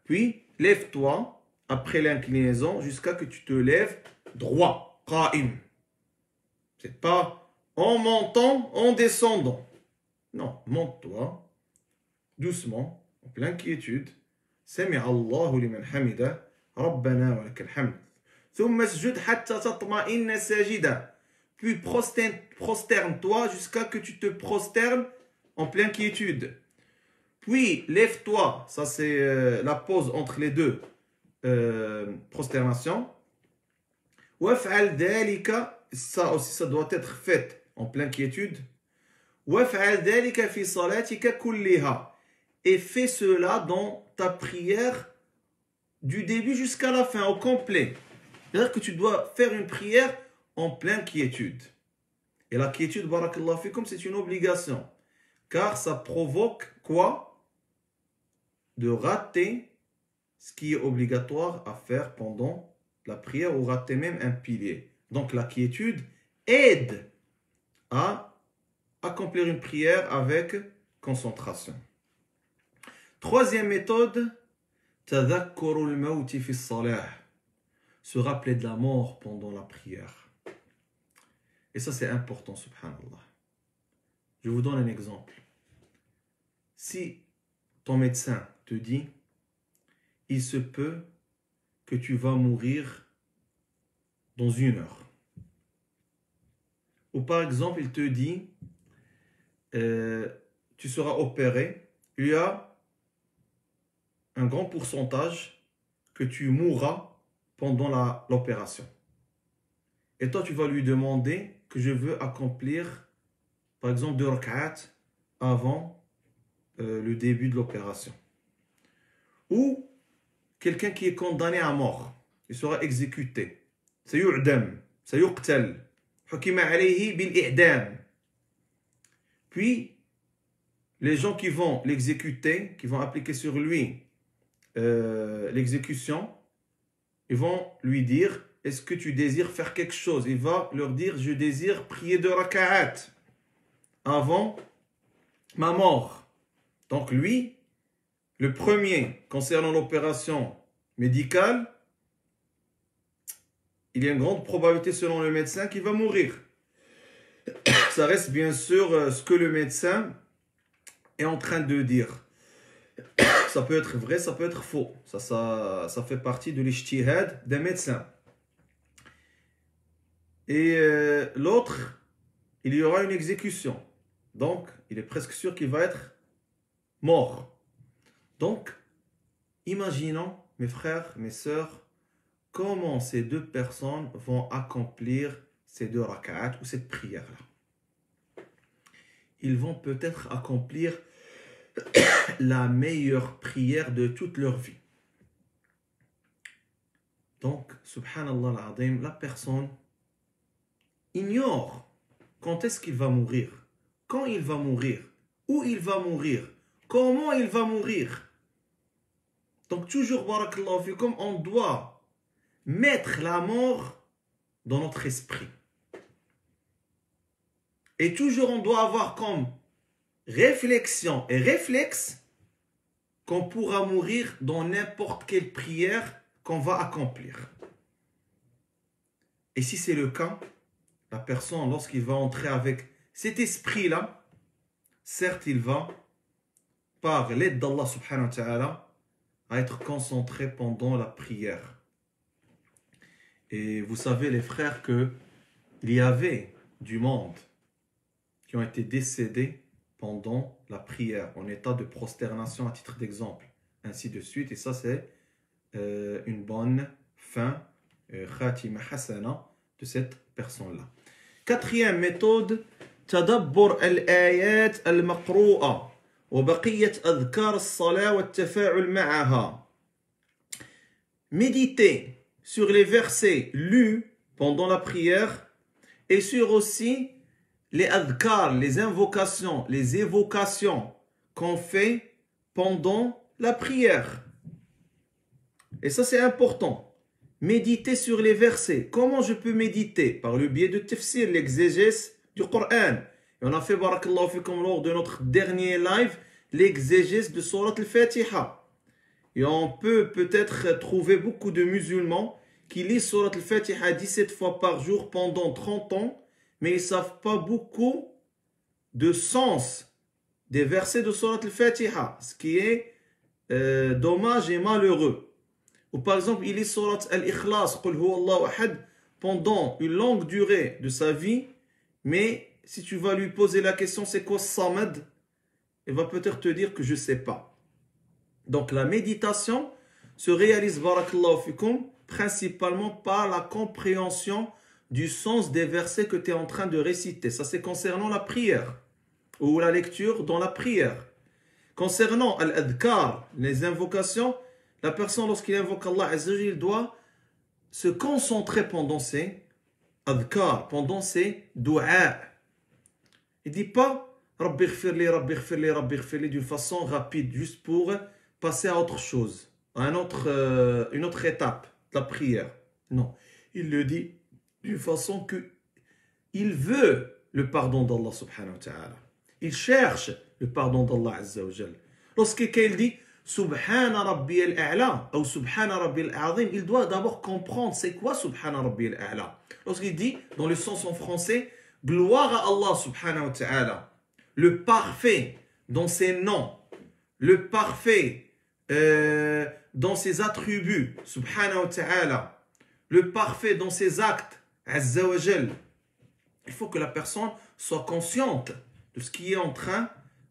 Puis lève-toi après l'inclinaison jusqu'à ce que tu te lèves droit, qa'im. C'est pas en montant, en descendant. Non, monte-toi doucement, en pleine quiétude. Sami Allahu liman hamida, Rabbana wa lakal hamd. ثم اسجد حتى تطمئن ساجدا. Puis prosterne-toi jusqu'à ce que tu te prosternes en pleine quiétude. Puis lève-toi, ça c'est la pause entre les deux prosternations. وافعل ذلك, ça aussi ça doit être fait en pleine quiétude. وافعل ذلك في صلاتك كلها. Et fais cela dans ta prière du début jusqu'à la fin, au complet. C'est-à-dire que tu dois faire une prière en pleine quiétude. Et la quiétude, barakallahu fikum, c'est une obligation. Car ça provoque quoi? De rater ce qui est obligatoire à faire pendant la prière ou rater même un pilier. Donc la quiétude aide à accomplir une prière avec concentration. Troisième méthode, tadhakkurul mawti fi salah. Se rappeler de la mort pendant la prière. Et ça c'est important, subhanallah. Je vous donne un exemple. Si ton médecin te dit, il se peut que tu vas mourir dans 1 heure. Ou par exemple, il te dit, tu seras opéré, il y a un grand pourcentage que tu mourras pendant l'opération. Et toi, tu vas lui demander que je veux accomplir, par exemple, 2 rak'at avant le début de l'opération. Ou quelqu'un qui est condamné à mort, il sera exécuté. Sayu'dam, sayuqtal, hukima alayhi bil i'dam. Puis, les gens qui vont l'exécuter, qui vont appliquer sur lui l'exécution, ils vont lui dire, est-ce que tu désires faire quelque chose? Il va leur dire, je désire prier 2 raka'at avant ma mort. Donc lui, le premier, concernant l'opération médicale, il y a une grande probabilité selon le médecin qu'il va mourir. Ça reste bien sûr ce que le médecin est en train de dire. Ça peut être vrai, ça peut être faux. Ça fait partie de l'ijtihad d'un médecin. Et l'autre, il y aura une exécution. Donc, il est presque sûr qu'il va être mort. Donc, imaginons, mes frères, mes sœurs, comment ces 2 personnes vont accomplir ces 2 rak'at ou cette prière-là. Ils vont peut-être accomplir la meilleure prière de toute leur vie. Donc, subhanallah al-azim, la personne ignore quand est-ce qu'il va mourir, quand il va mourir, où il va mourir, comment il va mourir. Donc toujours, barakallahu fikum, on doit mettre la mort dans notre esprit. Et toujours on doit avoir comme réflexion et réflexe qu'on pourra mourir dans n'importe quelle prière qu'on va accomplir. Et si c'est le cas, la personne, lorsqu'il va entrer avec cet esprit-là, certes, il va, par l'aide d'Allah subhanahu wa ta'ala, à être concentré pendant la prière. Et vous savez, les frères, qu'il y avait du monde qui ont été décédés pendant la prière, en état de prosternation à titre d'exemple, ainsi de suite. Et ça, c'est une bonne fin, khatima hasana, de cette personne-là. Quatrième méthode, tadabbur al-ayat al-maqru'a wa baqiyat adhkar as-salat wa at-tafa'ul ma'aha. Méditer sur les versets lus pendant la prière et sur aussi les adhkar, les invocations, les évocations qu'on fait pendant la prière. Et ça c'est important. Méditer sur les versets. Comment je peux méditer? Par le biais de tafsir, l'exégèse du Coran. Et on a fait, barakallahu fikum, lors de notre dernier live, l'exégèse de Surat al-Fatiha. Et on peut peut-être trouver beaucoup de musulmans qui lisent Surat al-Fatiha 17 fois par jour pendant 30 ans, mais ils ne savent pas beaucoup de sens des versets de Surat al-Fatiha, ce qui est dommage et malheureux. Ou par exemple, il lit Surat al-Ikhlas, Qul huwa Allahu ahad, pendant une longue durée de sa vie, mais si tu vas lui poser la question, c'est quoi Samad? Il va peut-être te dire que je ne sais pas. Donc la méditation se réalise, barakallahu fikum, principalement par la compréhension du sens des versets que tu es en train de réciter. Ça c'est concernant la prière ou la lecture dans la prière. Concernant al-adhkar, les invocations, la personne lorsqu'il invoque Allah Azza wa Jalla, il doit se concentrer pendant ses adhkar, pendant ses du'a. Il ne dit pas Rabbi ghfirli, Rabbi ghfirli, Rabbi ghfirli d'une façon rapide, juste pour passer à autre chose, à une autre étape de la prière. Non, il le dit d'une façon que il veut le pardon d'Allah subhanahu wa ta'ala. Il cherche le pardon d'Allah Azza wa Jalla. Lorsqu'il dit Subhana Rabbi al-A'la ou Subhana Rabbi al-Azim, il doit d'abord comprendre c'est quoi Subhana Rabbi al-A'la. Lorsqu'il dit, dans le sens en français, gloire à Allah subhanahu wa ta'ala, le parfait dans ses noms, le parfait dans ses attributs, subhanahu wa ta'ala, le parfait dans ses actes, azza wa jal. Il faut que la personne soit consciente de ce qu'il est en train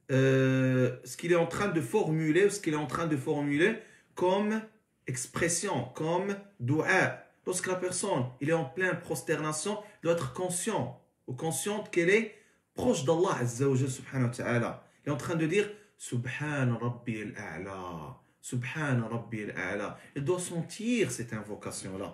de formuler, ce qu'il est en train de formuler comme expression, comme dua. Lorsque la personne il est en pleine prosternation, il doit être conscient ou consciente qu'elle est proche d'Allah Azza wa Jalla subhanahu wa ta'ala. Il est en train de dire Subhana Rabbi al-A'la, Subhana Rabbi al-A'la. Il doit sentir cette invocation-là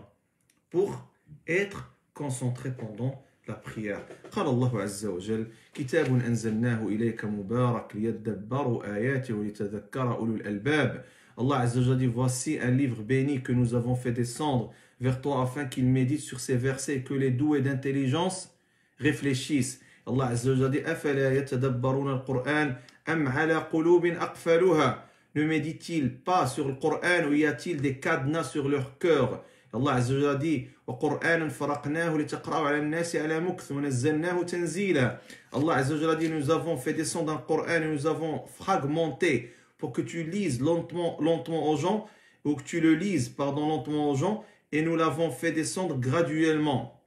pour être concentré pendant la prière. قال الله عز وجل كتاب أنزلناه إليك مبارك ليدبروا آياته وليتذكر أولو الألباب. Allah Azza wa Jalla dit voici un livre béni que nous avons fait descendre vers toi afin qu'il médite sur ces versets et que les doués d'intelligence réfléchissent. Allah Azza wa Jalla dit أفلا يتدبرون القرآن أم على قلوب أقفلها. Ne médite-t-il pas sur le Coran ou y a-t-il des cadenas sur leur cœur? Allah Azza wa Jalla dit وَقُرْآنًا فَرَقْنَاهُ لِتَقْرَأَهُ عَلَى النَّاسِ عَلَى مُكْثٍ وَنَزَّلْنَاهُ تَنزِيلًا. Allah Azza wa Jalla dit nous avons fait descendre un Coran et nous avons fragmenté pour que tu lises lentement aux gens ou que tu le lises lentement aux gens et nous l'avons fait descendre graduellement.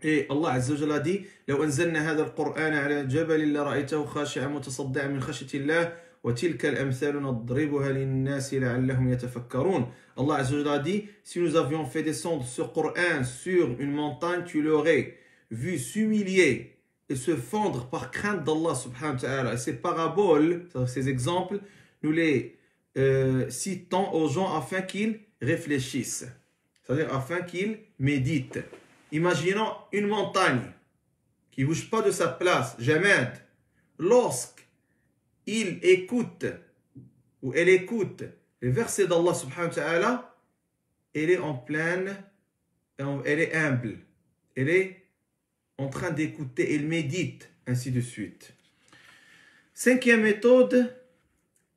Et Allah Azza wa Jalla dit لو أنزلنا هذا القرآن على جبل لرأيته خاشعا متصدعا من خشية الله وتلك الأمثال نضربها للناس لعلهم يتفكرون. Allah Azza wa Jalla dit si nous avions fait descendre ce Coran sur une montagne, tu l'aurais vu s'humilier et se fondre par crainte d'Allah subhanahu wa ta'ala. Ces paraboles, ces exemples, nous les citons aux gens afin qu'ils réfléchissent, c'est-à-dire afin qu'ils méditent. Imaginons une montagne qui ne bouge pas de sa place, jamad. Lorsqu'il écoute ou elle écoute les versets d'Allah subhanahu wa ta'ala, elle est elle est humble, elle est en train d'écouter, elle médite, ainsi de suite. Cinquième méthode,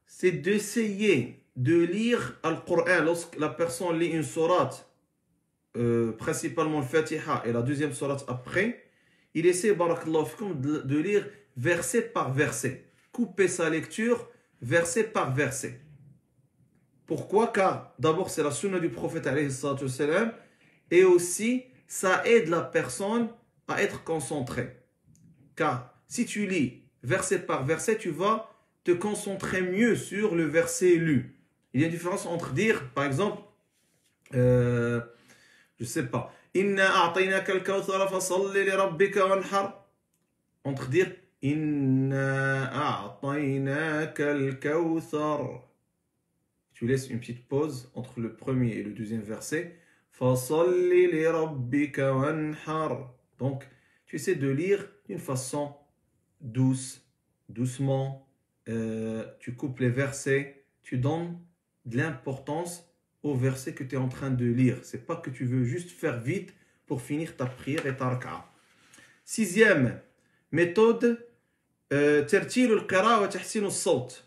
c'est d'essayer de lire le Coran. Lorsque la personne lit une sourate, principalement le Fatiha et la deuxième sourate après, il essaie, barakallahu fikum, de lire verset par verset, couper sa lecture verset par verset. Pourquoi? Car d'abord c'est la sunna du prophète alayhi salatu wassalam, et aussi ça aide la personne à être concentrée. Car si tu lis verset par verset, tu vas te concentrer mieux sur le verset lu. Il y a une différence entre dire, par exemple, je sais pas, Inna a'tainaka al-kawthara fasalli li rabbika wanhar, entre dire Inna a'tainaka al-kawthar. Tu laisses une petite pause entre le premier et le deuxième verset فَصَلِّ لِرَبِّكَ وَانْحَرْ. Donc, tu essaies de lire d'une façon douce, doucement. Tu coupes les versets, tu donnes de l'importance aux versets que tu es en train de lire. C'est pas que tu veux juste faire vite pour finir ta prière et ta raka'a. Sixième méthode, ترتيل القراءة وتحسين الصوت.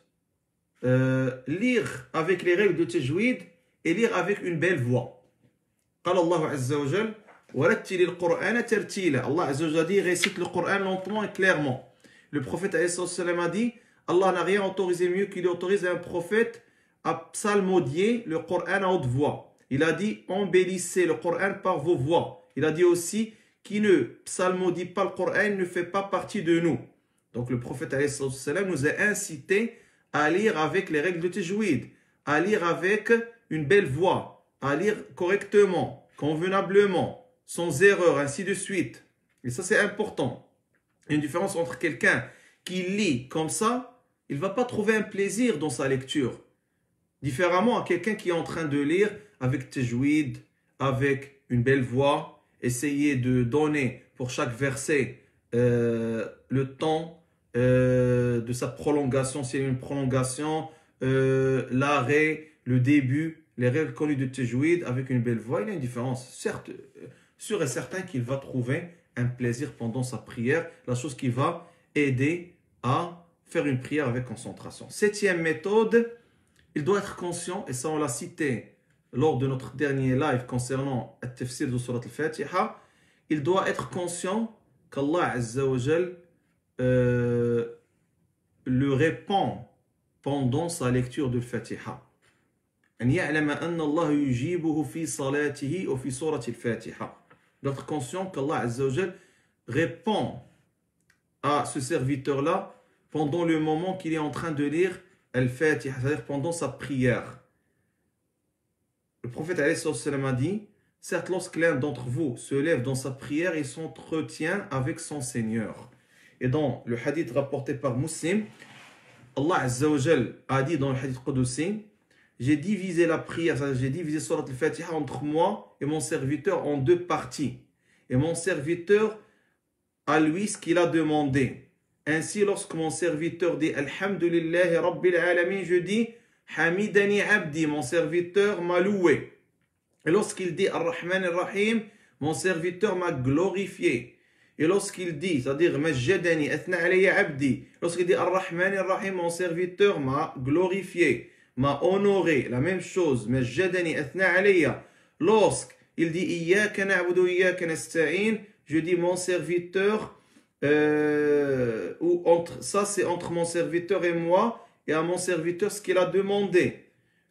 Lire avec les règles de tajwid et lire avec une belle voix. قال الله عز وجل ورتل القرآن ترتيلا. Allah Azza wa Jalla dit récite le Coran lentement et clairement. Le prophète a dit Allah n'a rien autorisé mieux qu'il autorise un prophète à psalmodier le Coran à haute voix. Il a dit embellissez le Coran par vos voix. Il a dit aussi qui ne psalmodie pas le Coran ne fait pas partie de nous. Donc le prophète nous a incité à lire avec les règles de tajwid, à lire avec une belle voix, à lire correctement, convenablement, sans erreur, ainsi de suite. Et ça c'est important. Une différence entre quelqu'un qui lit comme ça, il ne va pas trouver un plaisir dans sa lecture. Différemment à quelqu'un qui est en train de lire avec tajwid, avec une belle voix, essayer de donner pour chaque verset le temps de sa prolongation, s'il y a une prolongation, l'arrêt, le début, les règles connues de tajwid avec une belle voix. Il y a une différence. Certes, sûr et certain qu'il va trouver un plaisir pendant sa prière, la chose qui va aider à faire une prière avec concentration. Septième méthode, il doit être conscient, et ça on l'a cité lors de notre dernier live concernant le tafsir de Surat al-Fatiha, il doit être conscient qu'Allah Azza wa Jal le répond pendant sa lecture de Fatiha. أن يعلم أن الله يجيبه في صلاته وفي سورة الفاتحة. D'être conscient qu'Allah Azza wa Jal répond à ce serviteur-là pendant le moment qu'il est en train de lire Al-Fatiha, c'est-à-dire pendant sa prière. Le prophète a dit, certes lorsque l'un d'entre vous se lève dans sa prière, il s'entretient avec son Seigneur. Et dans le hadith rapporté par Muslim, Allah Azza wa Jal a dit dans le hadith Qudsi, j'ai divisé la prière, j'ai divisé Surat al-Fatiha entre moi et mon serviteur en deux parties. Et mon serviteur a lui ce qu'il a demandé. Ainsi, lorsque mon serviteur dit Alhamdulillahi Rabbil Alamin, je dis Hamidani Abdi, mon serviteur m'a loué. Et lorsqu'il dit Ar-Rahman Ar-Rahim, mon serviteur m'a glorifié. Et lorsqu'il dit, c'est-à-dire Majjadani Athna Alayya Abdi, lorsqu'il dit Ar-Rahman Ar-Rahim, mon serviteur m'a glorifié, m'a honoré. La même chose, Majjadani Athna Alayya. Lorsqu'il dit Iyyaka na'budu wa iyyaka nasta'in, je dis mon serviteur. Ça c'est entre mon serviteur et moi, et à mon serviteur ce qu'il a demandé.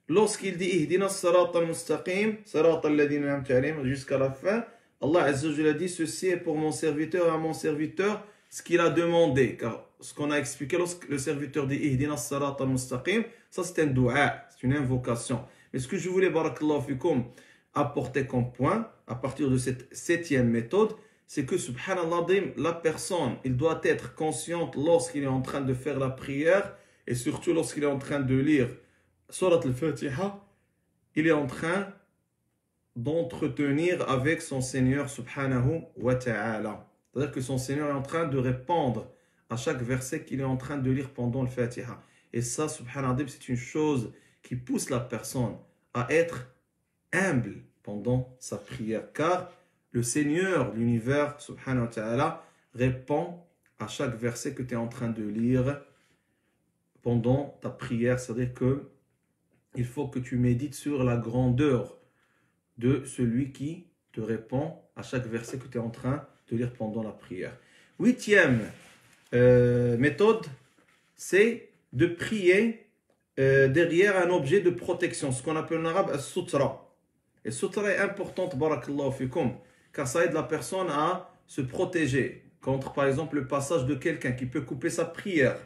Lorsqu'il dit Ihdina as-sirata al-mustaqim, sirata alladhina an'amta alayhim, jusqu'à la fin, Allah Azza wa Jalla dit ceci est pour mon serviteur et à mon serviteur ce qu'il a demandé. Car ce qu'on a expliqué, lorsque le serviteur dit Ihdina as-sirata al-mustaqim, ça c'est un dua, c'est une invocation. Mais ce que je voulais, barakallahu fikum, apporter comme point à partir de cette septième méthode, c'est que subhanallah, la personne, il doit être consciente lorsqu'il est en train de faire la prière et surtout lorsqu'il est en train de lire Surat al-Fatiha, il est en train d'entretenir avec son Seigneur subhanahu wa ta'ala. C'est-à-dire que son Seigneur est en train de répondre à chaque verset qu'il est en train de lire pendant le Fatiha. Et ça, subhanallah, c'est une chose qui pousse la personne à être humble pendant sa prière. Car le Seigneur, l'univers, subhanahu wa ta'ala, répond à chaque verset que tu es en train de lire pendant ta prière. C'est-à-dire que il faut que tu médites sur la grandeur de celui qui te répond à chaque verset que tu es en train de lire pendant la prière. Huitième méthode, c'est de prier derrière un objet de protection, ce qu'on appelle en arabe as-sutra. Et sutra est importante, barakallahu fikum, car ça aide la personne à se protéger contre, par exemple, le passage de quelqu'un qui peut couper sa prière.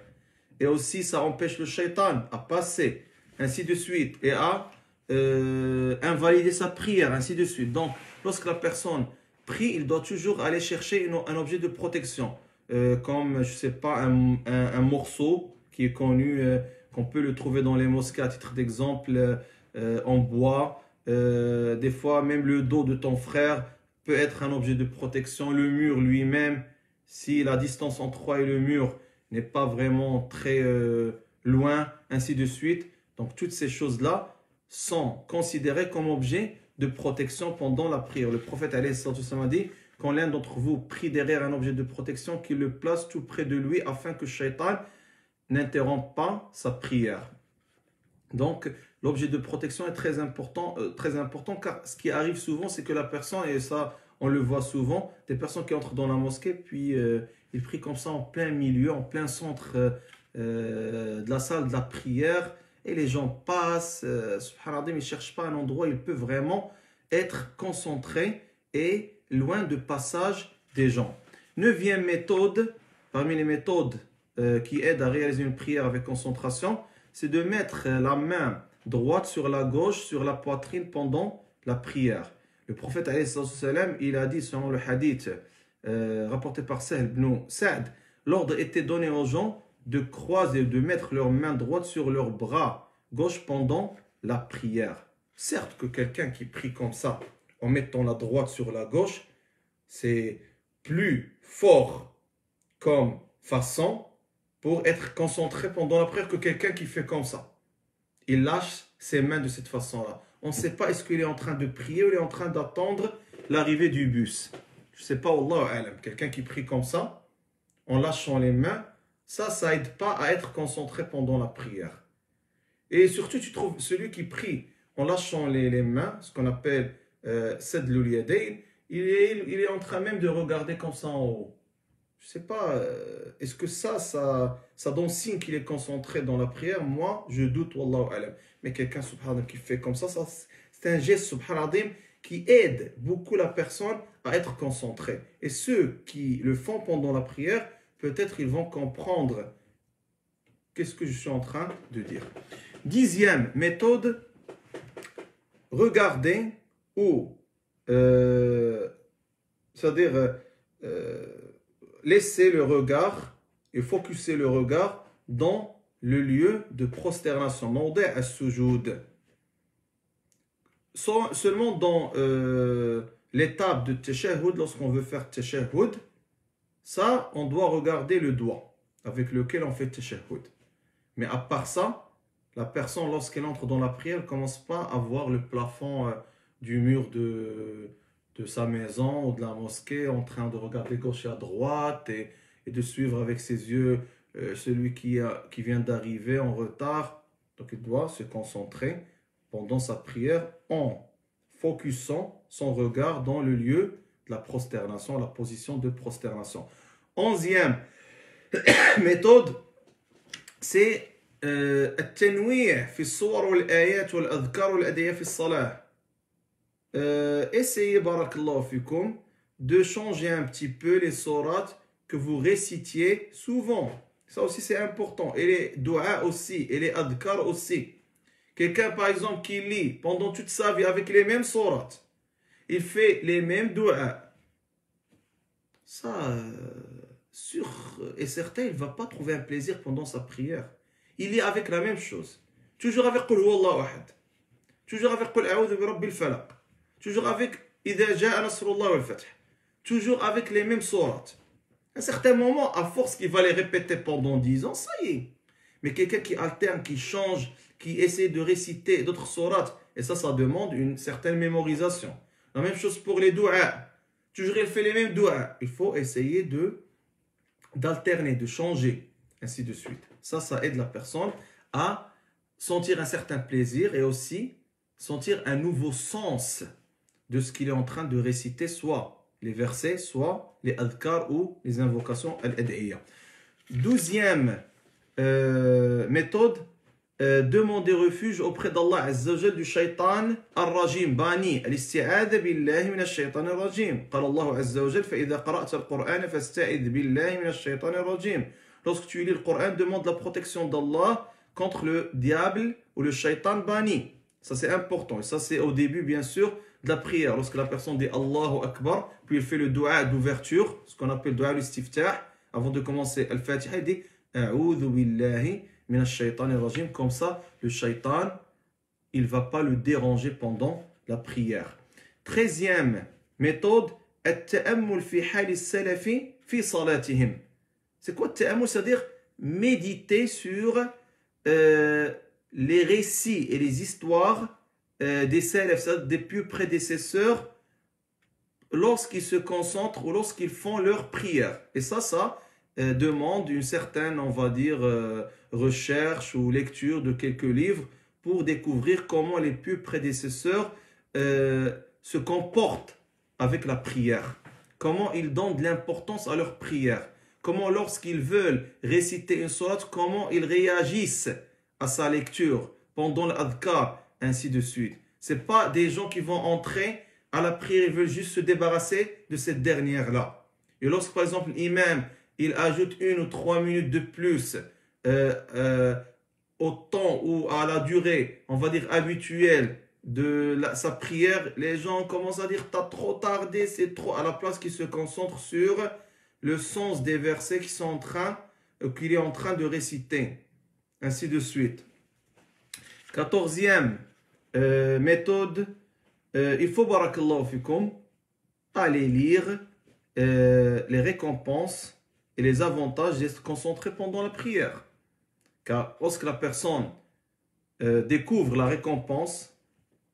Et aussi, ça empêche le shaitan à passer, ainsi de suite, et à invalider sa prière, ainsi de suite. Donc, lorsque la personne prie, il doit toujours aller chercher un objet de protection, comme, je ne sais pas, un morceau qui est connu, qu'on peut le trouver dans les mosquées, à titre d'exemple, en bois, Des fois, même le dos de ton frère peut être un objet de protection. Le mur lui-même, si la distance entre toi et le mur n'est pas vraiment très loin, ainsi de suite. Donc, toutes ces choses-là sont considérées comme objet de protection pendant la prière. Le prophète a dit, quand l'un d'entre vous prie derrière un objet de protection, qu'il le place tout près de lui afin que Shaitan n'interrompt pas sa prière. Donc, l'objet de protection est très important car ce qui arrive souvent, c'est que la personne, et ça on le voit souvent, des personnes qui entrent dans la mosquée, puis ils prient comme ça en plein milieu, en plein centre de la salle de la prière, et les gens passent, subhanallah, ils ne cherchent pas un endroit où ils peuvent vraiment être concentrés et loin de passage des gens. Neuvième méthode, parmi les méthodes qui aident à réaliser une prière avec concentration, c'est de mettre la main droite sur la gauche, sur la poitrine pendant la prière. Le prophète, il a dit, selon le hadith rapporté par Sahl ibn Sa'd, l'ordre était donné aux gens de croiser, de mettre leur main droite sur leur bras gauche pendant la prière. Certes que quelqu'un qui prie comme ça, en mettant la droite sur la gauche, c'est plus fort comme façon pour être concentré pendant la prière que quelqu'un qui fait comme ça. Il lâche ses mains de cette façon-là. On ne sait pas est-ce qu'il est en train de prier ou il est en train d'attendre l'arrivée du bus. Je ne sais pas, Wallahu a'lam. Quelqu'un qui prie comme ça, en lâchant les mains, ça n'aide pas à être concentré pendant la prière. Et surtout, tu trouves celui qui prie en lâchant les mains, ce qu'on appelle Sadlul Yadayn, il est en train même de regarder comme ça en haut. Je ne sais pas, est-ce que ça donne signe qu'il est concentré dans la prière? Moi, je doute, Wallahu a'lam. Mais quelqu'un, subhanallah, qui fait comme ça c'est un geste, subhanallah, qui aide beaucoup la personne à être concentrée. Et ceux qui le font pendant la prière, peut-être ils vont comprendre qu'est-ce que je suis en train de dire. 10e méthode, regarder ou, c'est-à-dire laisser le regard et focuser le regard dans le lieu de prosternation, mawdi' as-sujoud. Seulement dans l'étape de tashahhud, lorsqu'on veut faire tashahhud, ça, on doit regarder le doigt avec lequel on fait tashahhud. Mais à part ça, la personne, lorsqu'elle entre dans la prière, ne commence pas à voir le plafond du mur de sa maison ou de la mosquée en train de regarder gauche et à droite et de suivre avec ses yeux celui qui vient d'arriver en retard. Donc il doit se concentrer pendant sa prière en focusant son regard dans le lieu de la prosternation, la position de prosternation. 11e méthode, c'est التنويع في الصور والآيات والأذكار والأدعية في الصلاة. Essayez, barakallahu fikum, de changer un petit peu les sourates que vous récitiez souvent. Ça aussi c'est important. Et les du'a aussi, et les adhkar aussi. Quelqu'un par exemple qui lit pendant toute sa vie avec les mêmes sourates, il fait les mêmes du'a. Ça, sûr et certain, il ne va pas trouver un plaisir pendant sa prière. Il est avec la même chose. Toujours avec Qul huwallahu ahad. Toujours avec Qul a'udhu bi rabbil falaq. Toujours avec Idha ja'a nasrullah wal fath. Toujours avec les mêmes sourates. À un certain moment, à force qu'il va les répéter pendant 10 ans, ça y est. Mais quelqu'un qui alterne, qui change, qui essaie de réciter d'autres sourates, et ça demande une certaine mémorisation. La même chose pour les du'a. Toujours il fait les mêmes du'a. Il faut essayer d'alterner, de changer, ainsi de suite. Ça aide la personne à sentir un certain plaisir et aussi sentir un nouveau sens de ce qu'il est en train de réciter, soit les versets, soit les adhkar ou les invocations al-ad'iyya. 12e méthode, demander refuge auprès d'Allah Azza wa Jal du shaitan al-rajim, bani, al-isti'adha billahi min al-shaitan al-rajim. قال الله عز وجل فإذا قرأت القرآن فاستعذ بالله من الشيطان الرجيم. Lorsque tu lis le Coran, demande la protection d'Allah contre le diable ou le shaitan bani. Ça c'est important. Et ça c'est au début bien sûr de la prière. Lorsque la personne dit Allahu Akbar, puis il fait le dua d'ouverture, ce qu'on appelle dua al-istiftah, avant de commencer al-Fatiha, il dit A'udhu billahi minash shaitan ar-rajim. Comme ça, le shaitan, il ne va pas le déranger pendant la prière. 13e méthode, التأمل في حال السلف في صلاتهم. C'est quoi التأمل? C'est-à-dire méditer sur les récits et les histoires des salafs, c'est-à-dire des pieux prédécesseurs, lorsqu'ils se concentrent ou lorsqu'ils font leur prière. Et ça demande une certaine, on va dire, recherche ou lecture de quelques livres pour découvrir comment les pieux prédécesseurs se comportent avec la prière, comment ils donnent de l'importance à leur prière, comment lorsqu'ils veulent réciter une sourate, comment ils réagissent à sa lecture pendant l'adhkar, ainsi de suite. Ce n'est pas des gens qui vont entrer à la prière, ils veulent juste se débarrasser de cette dernière-là. Et lorsque, par exemple, l'imam, il ajoute 1 ou 3 minutes de plus au temps ou à la durée, on va dire habituelle, de sa prière, les gens commencent à dire « t'as trop tardé, c'est trop », à la place qu'ils se concentrent sur le sens des versets qu'il est en train de réciter, ainsi de suite. 14e méthode, il faut, barakallahu fikum, aller lire les récompenses et les avantages d'être concentré pendant la prière. Car lorsque la personne découvre la récompense,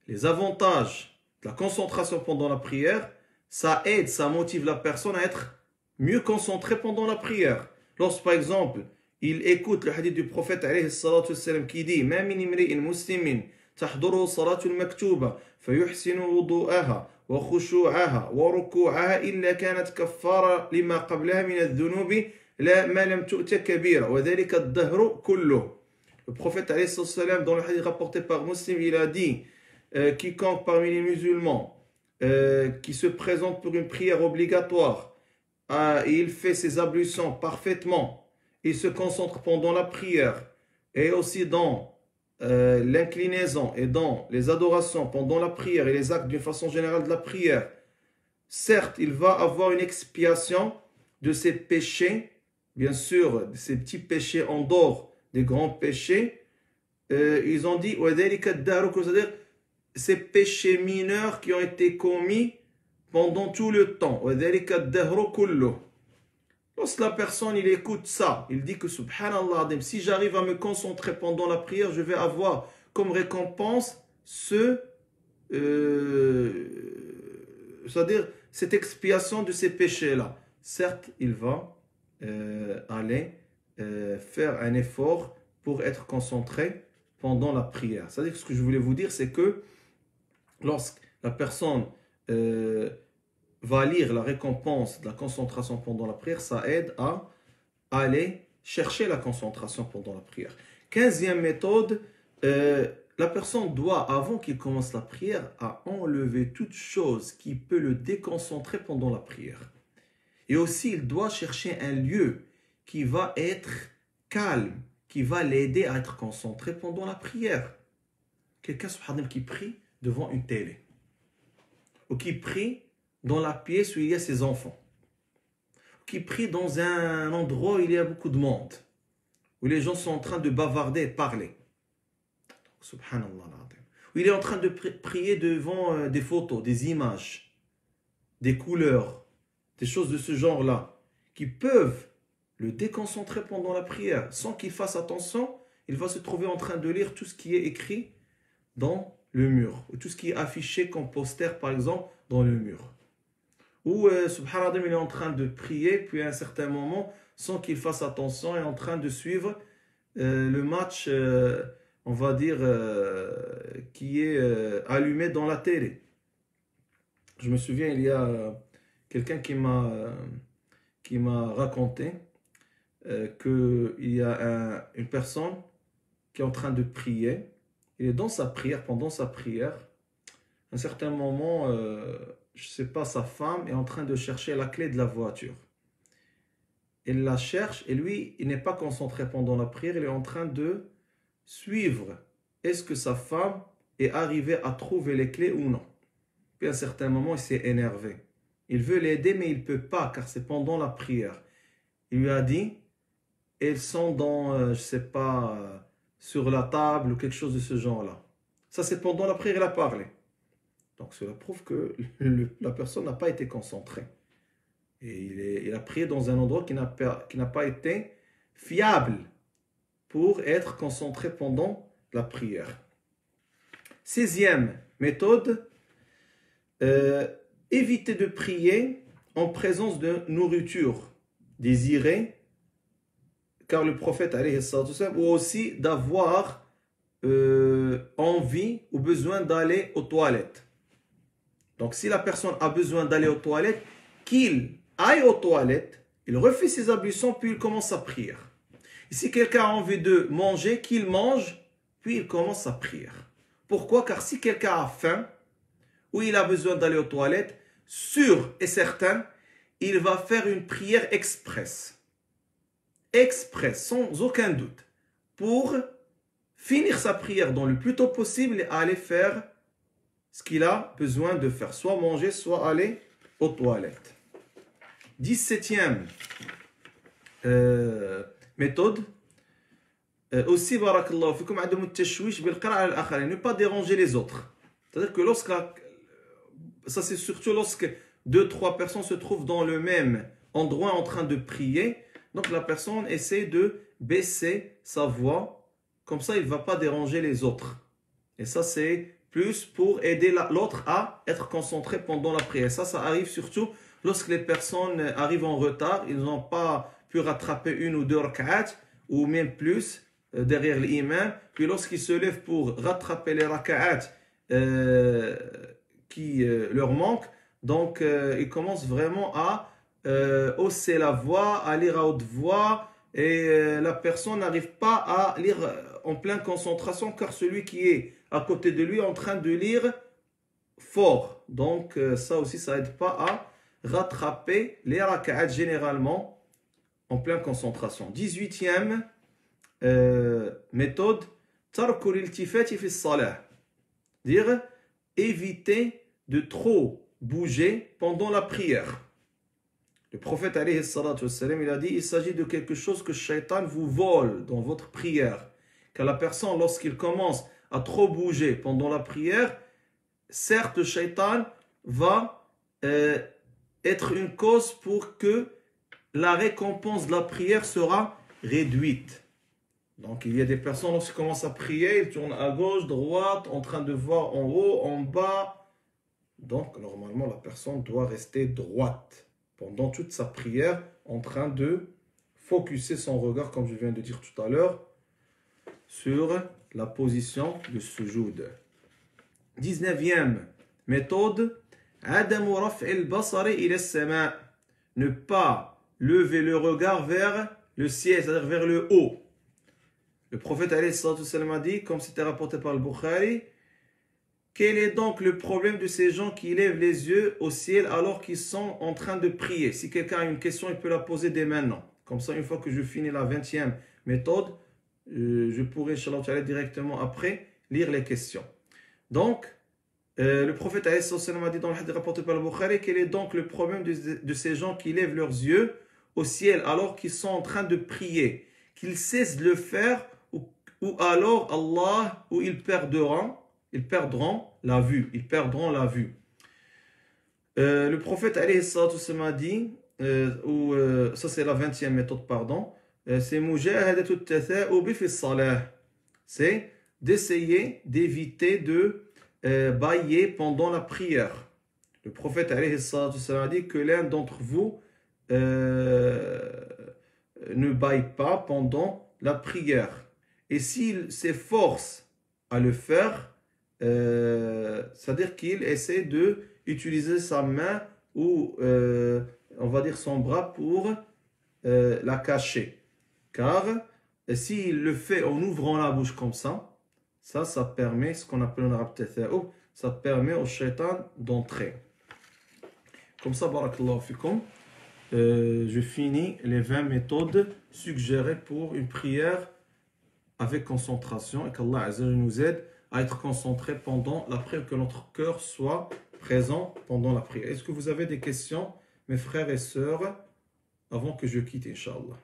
les avantages de la concentration pendant la prière, ça aide, ça motive la personne à être mieux concentrée pendant la prière. Lorsque, par exemple, il écoute le hadith du prophète alayhi salatu wassalam qui dit « Ma min imri'in muslimin tahduruhu salatul maktuba fayuhsinu wudu'aha wa khushu'aha wa ruku'aha illa kanat kaffara lima qablaha min adh-dhunubi la ma lam tu'ta kabira wa dhalika ad-dahru kulluh » Le prophète alayhi salatu wassalam, dans le hadith rapporté par Muslim, il a dit quiconque parmi les musulmans qui se présente pour une prière obligatoire et il fait ses ablutions parfaitement, il se concentre pendant la prière et aussi dans l'inclinaison et dans les adorations pendant la prière et les actes d'une façon générale de la prière, certes il va avoir une expiation de ses péchés, bien sûr de ses petits péchés en dehors des grands péchés. Ils ont dit c'est-à-dire ces péchés mineurs qui ont été commis pendant tout le temps. Lorsque la personne il écoute ça, il dit que subhanallah, si j'arrive à me concentrer pendant la prière, je vais avoir comme récompense c'est-à-dire cette expiation de ces péchés-là. Certes, il va aller faire un effort pour être concentré pendant la prière. C'est-à-dire que ce que je voulais vous dire, c'est que lorsque la personne va lire la récompense de la concentration pendant la prière, ça aide à aller chercher la concentration pendant la prière. 15e méthode, la personne doit, avant qu'il commence la prière, à enlever toute chose qui peut le déconcentrer pendant la prière. Et aussi, il doit chercher un lieu qui va être calme, qui va l'aider à être concentré pendant la prière. Quelqu'un, subhanallah, qui prie devant une télé, ou qui prie dans la pièce où il y a ses enfants, ou qui prie dans un endroit où il y a beaucoup de monde, où les gens sont en train de bavarder et parler. Subhanallah. Où il est en train de prier devant des photos, des images, des couleurs, des choses de ce genre-là, qui peuvent le déconcentrer pendant la prière. Sans qu'il fasse attention, il va se trouver en train de lire tout ce qui est écrit dans le mur, ou tout ce qui est affiché comme poster, par exemple, dans le mur. Ou, subhanallah, il est en train de prier, puis à un certain moment, sans qu'il fasse attention, il est en train de suivre le match, on va dire, qui est allumé dans la télé. Je me souviens, il y a quelqu'un qui m'a raconté qu'il y a une personne qui est en train de prier. Il est dans sa prière, pendant sa prière. À un certain moment, je ne sais pas, sa femme est en train de chercher la clé de la voiture. Elle la cherche et lui, il n'est pas concentré pendant la prière, il est en train de suivre. Est-ce que sa femme est arrivée à trouver les clés ou non? Puis à un certain moment, il s'est énervé. Il veut l'aider, mais il ne peut pas, car c'est pendant la prière. Il lui a dit, elles sont dans, je ne sais pas, sur la table ou quelque chose de ce genre-là. Ça, c'est pendant la prière, il a parlé. Donc cela prouve que la personne n'a pas été concentrée. Et il a prié dans un endroit qui n'a pas été fiable pour être concentré pendant la prière. 6e méthode, éviter de prier en présence de nourriture désirée, car le prophète alayhi salatu wassalam, ou aussi d'avoir envie ou besoin d'aller aux toilettes. Donc si la personne a besoin d'aller aux toilettes, qu'il aille aux toilettes, il refait ses ablutions, puis il commence sa prière. Et si quelqu'un a envie de manger, qu'il mange, puis il commence sa prière. Pourquoi? Car si quelqu'un a faim, ou il a besoin d'aller aux toilettes, sûr et certain, il va faire une prière express. Express, sans aucun doute, pour finir sa prière dans le plus tôt possible et aller faire ce qu'il a besoin de faire, soit manger, soit aller aux toilettes. 17e méthode, aussi, barakallahu fikum, ne pas déranger les autres. C'est-à-dire que ça c'est surtout lorsque 2-3 personnes se trouvent dans le même endroit en train de prier, donc la personne essaie de baisser sa voix, comme ça il ne va pas déranger les autres. Et ça c'est plus pour aider l'autre à être concentré pendant la prière. Ça arrive surtout lorsque les personnes arrivent en retard, ils n'ont pas pu rattraper 1 ou 2 rak'at, ou même plus, derrière l'imam, puis lorsqu'ils se lèvent pour rattraper les rak'at qui leur manquent, donc ils commencent vraiment à hausser la voix, à lire à haute voix, et la personne n'arrive pas à lire en pleine concentration, car celui qui est à côté de lui est en train de lire fort. Donc ça aussi, ça n'aide pas à rattraper les rak'at généralement en pleine concentration. 18e méthode, tarku l'iltifati fi salah, dire éviter de trop bouger pendant la prière. Le prophète alayhi salatu wassalam, il a dit, il s'agit de quelque chose que Shaitan vous vole dans votre prière. Car la personne, lorsqu'il commence à trop bouger pendant la prière, certes, le Shaitan va être une cause pour que la récompense de la prière sera réduite. Donc il y a des personnes, lorsqu'ils commencent à prier, ils tournent à gauche, droite, en train de voir en haut, en bas. Donc normalement la personne doit rester droite pendant toute sa prière, en train de focuser son regard, comme je viens de dire tout à l'heure, sur la position de sujoud. 19e méthode, ne pas lever le regard vers le ciel, c'est-à-dire vers le haut. Le prophète a dit, comme c'était rapporté par le Bukhari, quel est donc le problème de ces gens qui lèvent les yeux au ciel alors qu'ils sont en train de prier? Si quelqu'un a une question, il peut la poser dès maintenant. Comme ça, une fois que je finis la 20e méthode, je pourrai, Inch'Allah, directement après lire les questions. Donc, le prophète a dit dans le hadith rapporté par le Bukhari, quel est donc le problème de ces gens qui lèvent leurs yeux au ciel alors qu'ils sont en train de prier? Qu'ils cessent de le faire ou alors Allah, ou ils perdront la vue. Ils perdront la vue. Le prophète a dit, ça c'est la 20e méthode, pardon, c'est c'est d'essayer d'éviter de bâiller pendant la prière. Le prophète a dit que l'un d'entre vous ne bâille pas pendant la prière. Et s'il s'efforce à le faire, c'est-à-dire qu'il essaie d'utiliser sa main ou on va dire son bras pour la cacher. Car s'il le fait en ouvrant la bouche comme ça permet ce qu'on appelle en arabe tatha'ub, ça permet au shaitan d'entrer. Comme ça, barakallahu fikum, je finis les 20 méthodes suggérées pour une prière avec concentration, et qu'Allah Azza wa Jalla nous aide à être concentré pendant la prière, que notre cœur soit présent pendant la prière. Est-ce que vous avez des questions, mes frères et sœurs, avant que je quitte, Inch'Allah?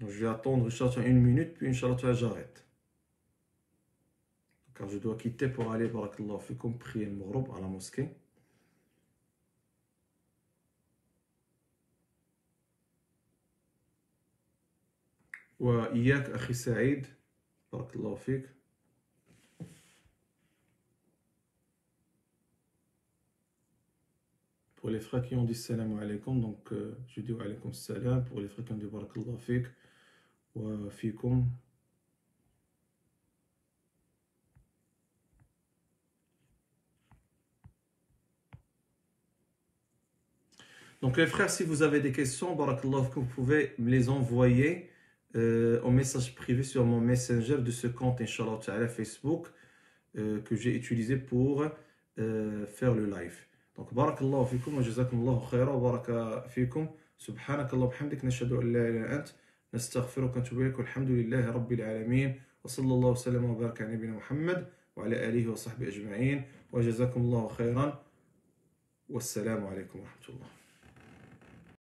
Donc, je vais attendre Inch'Allah 1 minute, puis Inch'Allah j'arrête. Car je dois quitter pour aller, barakallahu fikum, prier le Maghrib à la mosquée. وإياك أخي سعيد بارك الله فيك. Pour les frères qui ont dit salam alaykoum, donc je dis alaykoum salam. Pour les frères qui ont dit barakallahu fik wa fikum. Donc les frères, si vous avez des questions, barakallahu fik, vous pouvez me les envoyer en message privé sur mon messenger de ce compte, Inch'Allah Ta'ala, Facebook, que j'ai utilisé pour faire le live. Donc, barakallahu fikum wa jazakumullahu khayra wa baraka fikum. Subhanakallah wa bihamdik, nashhadu an la ilaha illa ant, nastaghfiruka wa natubu ilayk, walhamdulillahi rabbil alamin, wa sallallahu wa sallam wa baraka ala nabiyyina Muhammad wa ala alihi wa sahbihi ajma'in, wa jazakumullahu khayran, wassalamu alaykum wa rahmatullah.